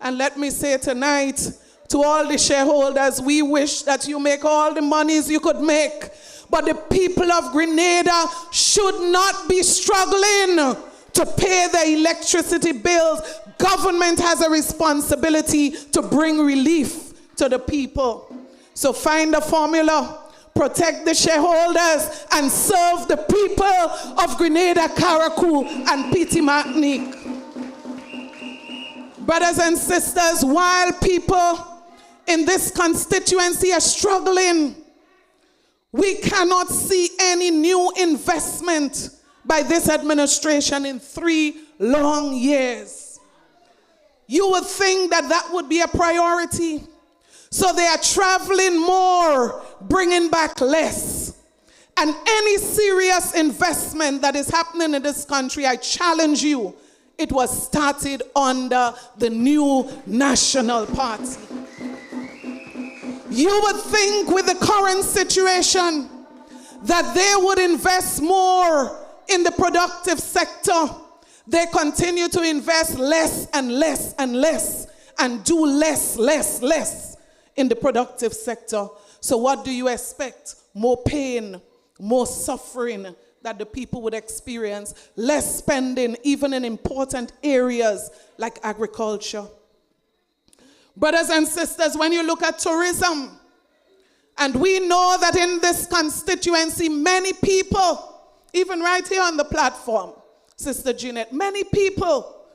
And let me say tonight to all the shareholders, we wish that you make all the monies you could make, but the people of Grenada should not be struggling to pay their electricity bills. Government has a responsibility to bring relief to the people. So find a formula, protect the shareholders, and serve the people of Grenada, Carriacou, and Petit-Martinique. Brothers and sisters, while people in this constituency are struggling, we cannot see any new investment by this administration in 3 long years. You would think that that would be a priority. So they are traveling more, bringing back less. And any serious investment that is happening in this country, I challenge you, it was started under the new National Party. You would think with the current situation that they would invest more in the productive sector. They continue to invest less and less and less and do less in the productive sector. So what do you expect? More pain, more suffering that the people would experience, less spending even in important areas like agriculture. Brothers and sisters, when you look at tourism, and we know that in this constituency, many people, even right here on the platform, Sister Jeanette, many people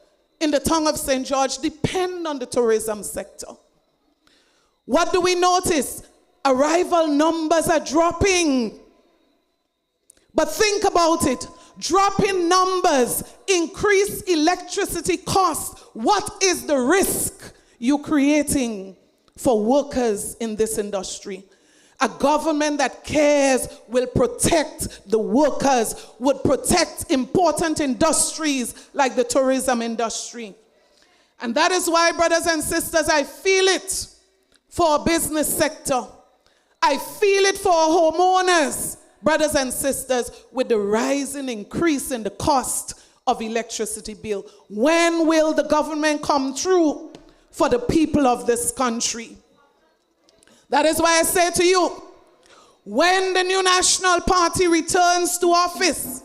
in the tongue of St. George depend on the tourism sector. What do we notice? Arrival numbers are dropping. But think about it. Dropping numbers, increased electricity costs. What is the risk you're creating for workers in this industry? A government that cares will protect the workers, would protect important industries like the tourism industry. And that is why, brothers and sisters, I feel it for our business sector. I feel it for our homeowners, brothers and sisters, with the rising increase in the cost of electricity bill. When will the government come through for the people of this country? That is why I say to you, when the new National Party returns to office,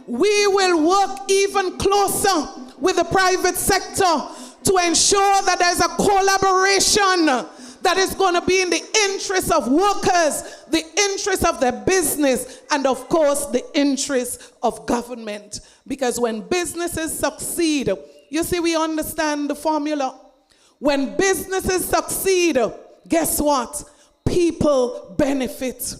we will work even closer with the private sector to ensure that there's a collaboration that is going to be in the interest of workers, the interest of their business, and of course the interest of government. Because when businesses succeed, you see, we understand the formula. When businesses succeed, guess what? People benefit.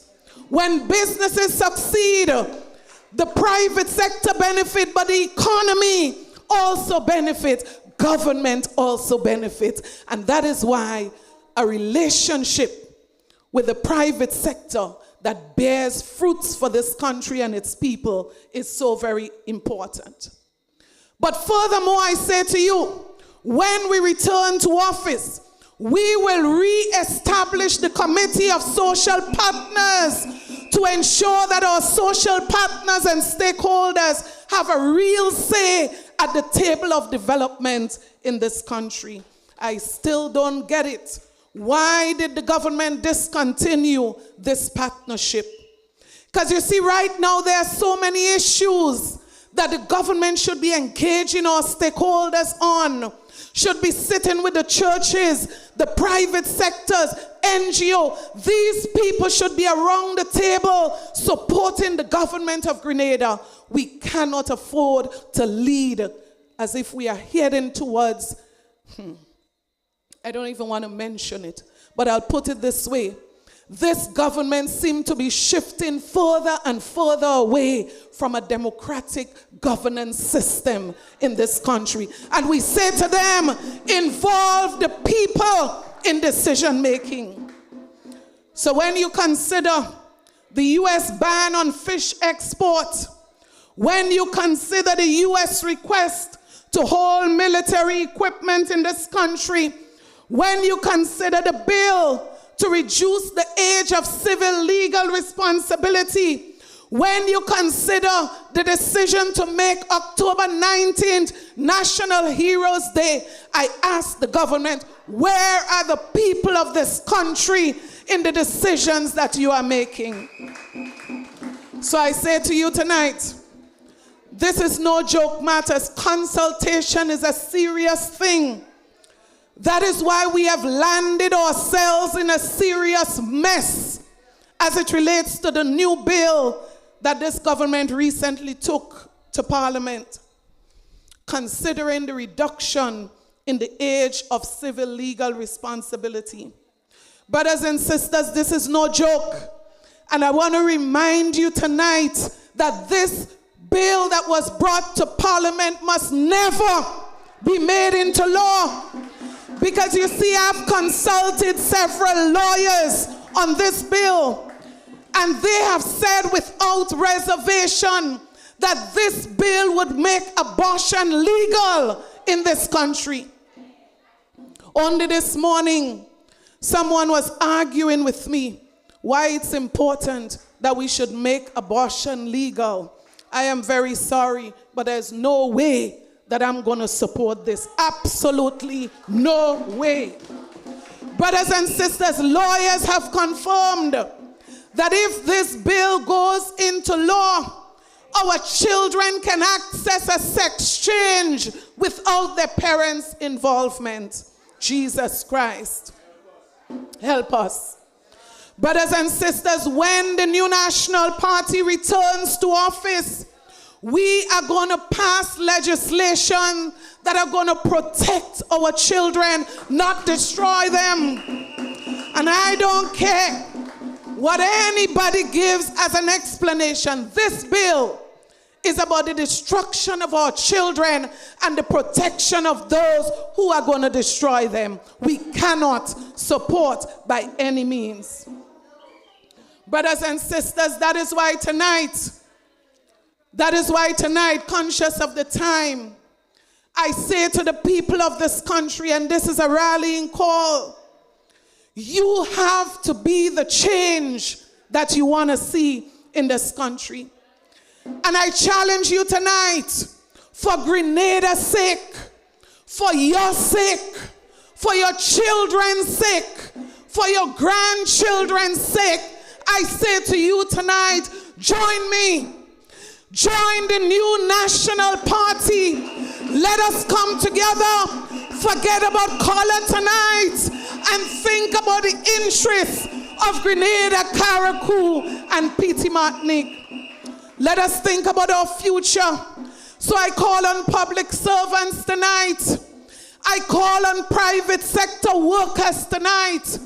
When businesses succeed, the private sector benefit, but the economy also benefits. Government also benefits. And that is why a relationship with the private sector that bears fruits for this country and its people is so very important. But furthermore, I say to you, when we return to office, we will re-establish the Committee of Social Partners to ensure that our social partners and stakeholders have a real say at the table of development in this country. I still don't get it. Why did the government discontinue this partnership? Because you see, right now there are so many issues that the government should be engaging our stakeholders on, should be sitting with the churches, the private sectors, NGO. These people should be around the table supporting the government of Grenada. We cannot afford to lead as if we are heading towards, I don't even want to mention it, but I'll put it this way. This government seems to be shifting further and further away from a democratic governance system in this country. And we say to them, involve the people in decision making. So when you consider the U.S. ban on fish export, when you consider the U.S. request to hold military equipment in this country, when you consider the bill to reduce the age of civil legal responsibility, when you consider the decision to make October 19th National Heroes Day, I ask the government, where are the people of this country in the decisions that you are making? So I say to you tonight, this is no joke matters. Consultation is a serious thing. That is why we have landed ourselves in a serious mess as it relates to the new bill that this government recently took to Parliament, considering the reduction in the age of civil legal responsibility. Brothers and sisters, this is no joke. And I want to remind you tonight that this bill that was brought to Parliament must never be made into law. Because you see, I've consulted several lawyers on this bill, and they have said without reservation that this bill would make abortion legal in this country. Only this morning, someone was arguing with me why it's important that we should make abortion legal. I am very sorry, but there's no way that I'm going to support this. Absolutely no way. Brothers and sisters, lawyers have confirmed that if this bill goes into law, our children can access a sex change without their parents' involvement. Jesus Christ, help us. Brothers and sisters, when the new National Party returns to office, we are going to pass legislation that are going to protect our children, not destroy them. And I don't care what anybody gives as an explanation. This bill is about the destruction of our children and the protection of those who are going to destroy them. We cannot support by any means. Brothers and sisters, that is why tonight, conscious of the time, I say to the people of this country, and this is a rallying call, you have to be the change that you want to see in this country. And I challenge you tonight, for Grenada's sake, for your sake, for your children's sake, for your grandchildren's sake, I say to you tonight, join me. Join the new National Party. Let us come together, forget about color tonight, and think about the interests of Grenada, Carriacou, and Petit Martinique. Let us think about our future. So I call on public servants tonight. I call on private sector workers tonight.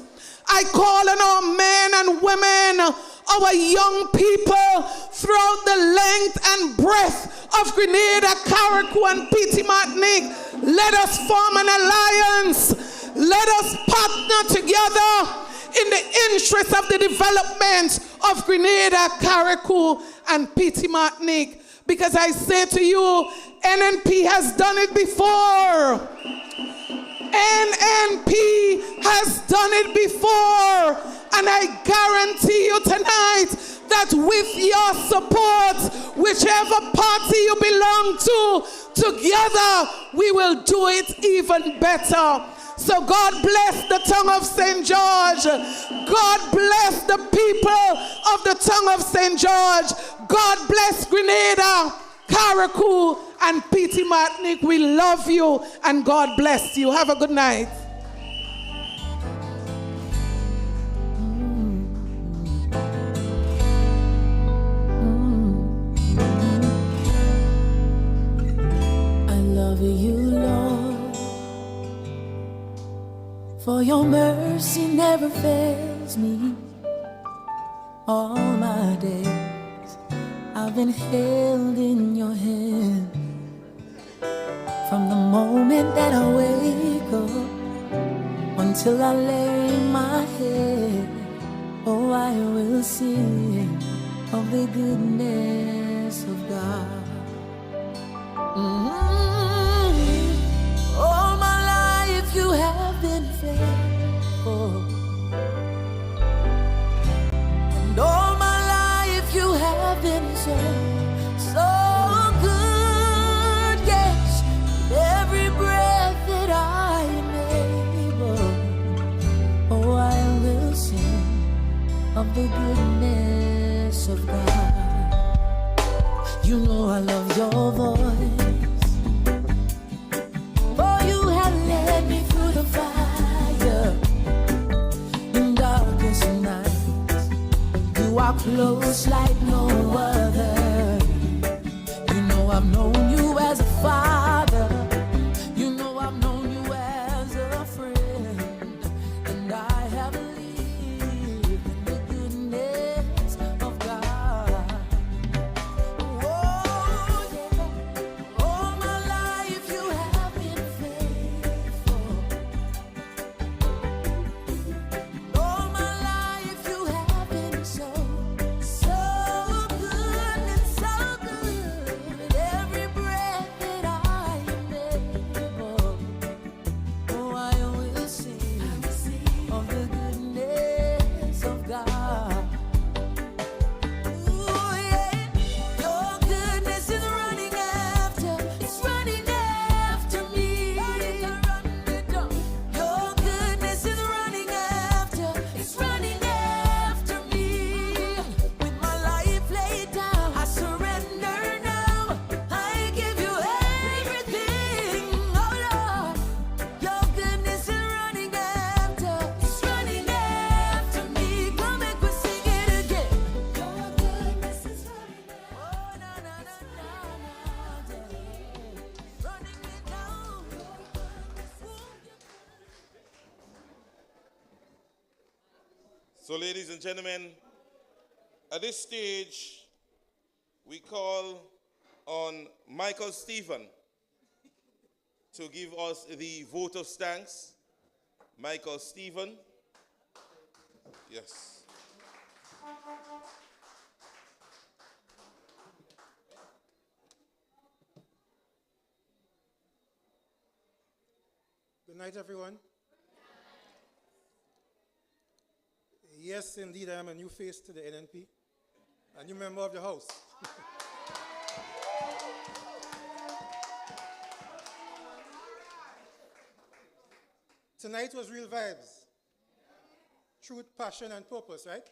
I call on our men and women, our young people throughout the length and breadth of Grenada, Carriacou, and Petit Martinique. Let us form an alliance. Let us partner together in the interest of the development of Grenada, Carriacou, and Petite Martinique. Because I say to you, NNP has done it before. NNP has done it before. And I guarantee you tonight that with your support, whichever party you belong to, together we will do it even better. So God bless the tongue of St. George. God bless the people of the tongue of St. George. God bless Grenada, Carriacou, and Petite Martinique. We love you and God bless you. Have a good night. I love you, Lord, for your mercy never fails me. All my days I've been held in your hand. From the moment that I wake up until I lay my head, oh, I will sing of the goodness of God. All my life you have been faithful, and all my life you have been so, so good. Yes, every breath that I am able, oh, I will sing of the goodness of God. You know I love your voice, for you have led me through the fire in darkest nights. You are close like no other. You know I've known you as a father. You know I've known you as a friend. And I have lived in the goodness of God. Oh, yeah. All my life you have been faithful. All my life you have been so, so good and so good. Every breath that I am able, oh, I will sing of the goodness of God. Ooh, yeah. Your goodness is running after, it's running after me. Your goodness is running after, it's running after me. With my life laid down, I surrender now. I give you everything, oh Lord. Your goodness is running after, it's running after me. Come make we sing it again. Your goodness is running after, oh na na na na na, running me down. So, ladies and gentlemen, at this stage, we call on Michael Stephen to give us the vote of thanks. Michael Stephen. Yes. Good night, everyone. Yes, indeed, I am a new face to the NNP, a new member of the House. Tonight was real vibes. Truth, passion, and purpose, right?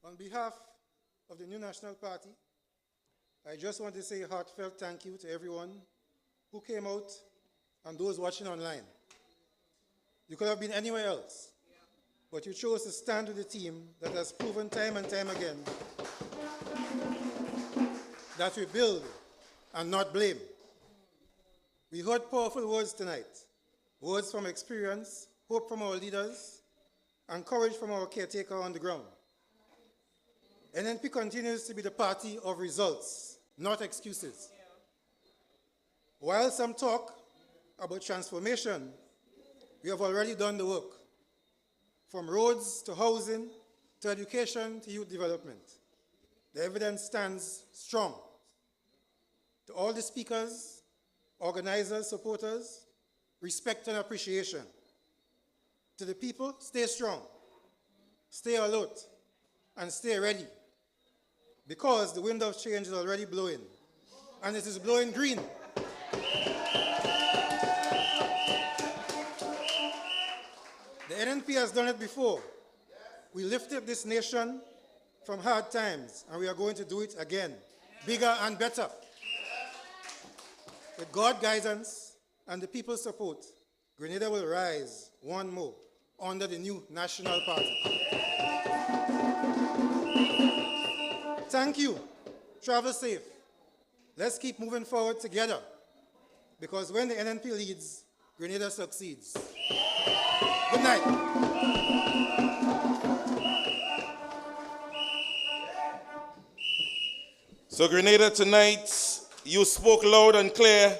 On behalf of the New National Party, I just want to say a heartfelt thank you to everyone who came out and those watching online. You could have been anywhere else, but you chose to stand with the team that has proven time and time again that we build and not blame. We heard powerful words tonight, words from experience, hope from our leaders, and courage from our caretaker on the ground. NNP continues to be the party of results, not excuses. While some talk about transformation, we have already done the work. from roads to housing to education to youth development. The evidence stands strong. To all the speakers, organizers, supporters, respect and appreciation. To the people, stay strong, stay alert, and stay ready, because the wind of change is already blowing, and it is blowing green. The NNP has done it before. We lifted this nation from hard times, and we are going to do it again, bigger and better. With God's guidance and the people's support, Grenada will rise one more under the new National Party. Thank you. Travel safe. Let's keep moving forward together, because when the NNP leads, Grenada succeeds. Good night. So Grenada, tonight, you spoke loud and clear.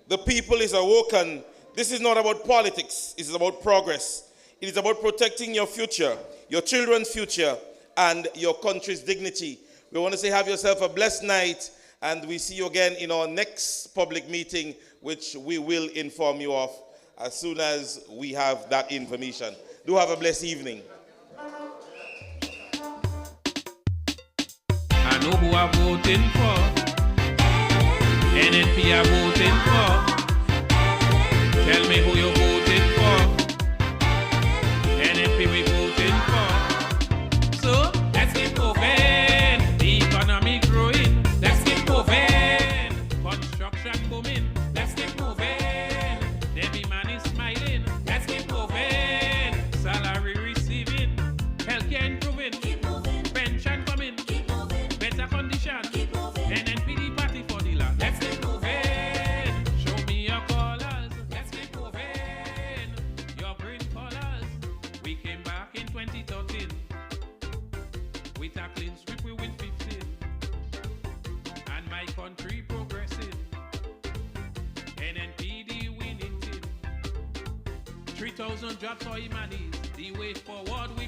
The people is awoken. This is not about politics. It is about progress. It is about protecting your future, your children's future, and your country's dignity. We want to say have yourself a blessed night, and we see you again in our next public meeting, which we will inform you of as soon as we have that information. Do have a blessed evening. I know who I'm voting for. NNP I'm voting for. Tell me who you're voting for. NNP we voting for. So let's keep moving. The economy growing. Let's keep moving. Construction booming. Let's keep moving. Every man is smiling. Let's keep moving. Salary receiving. Healthcare improving. Keep moving. Pension coming. Keep moving. Better condition. Keep moving. NNP the party for the land. Let's keep moving. Show me your colors. Let's keep moving. Your green colors. We came back in 2013. With a clean sweep we win 15. And my country progressing. NNP the winning team. 3,000 jobs for humanity. The way forward we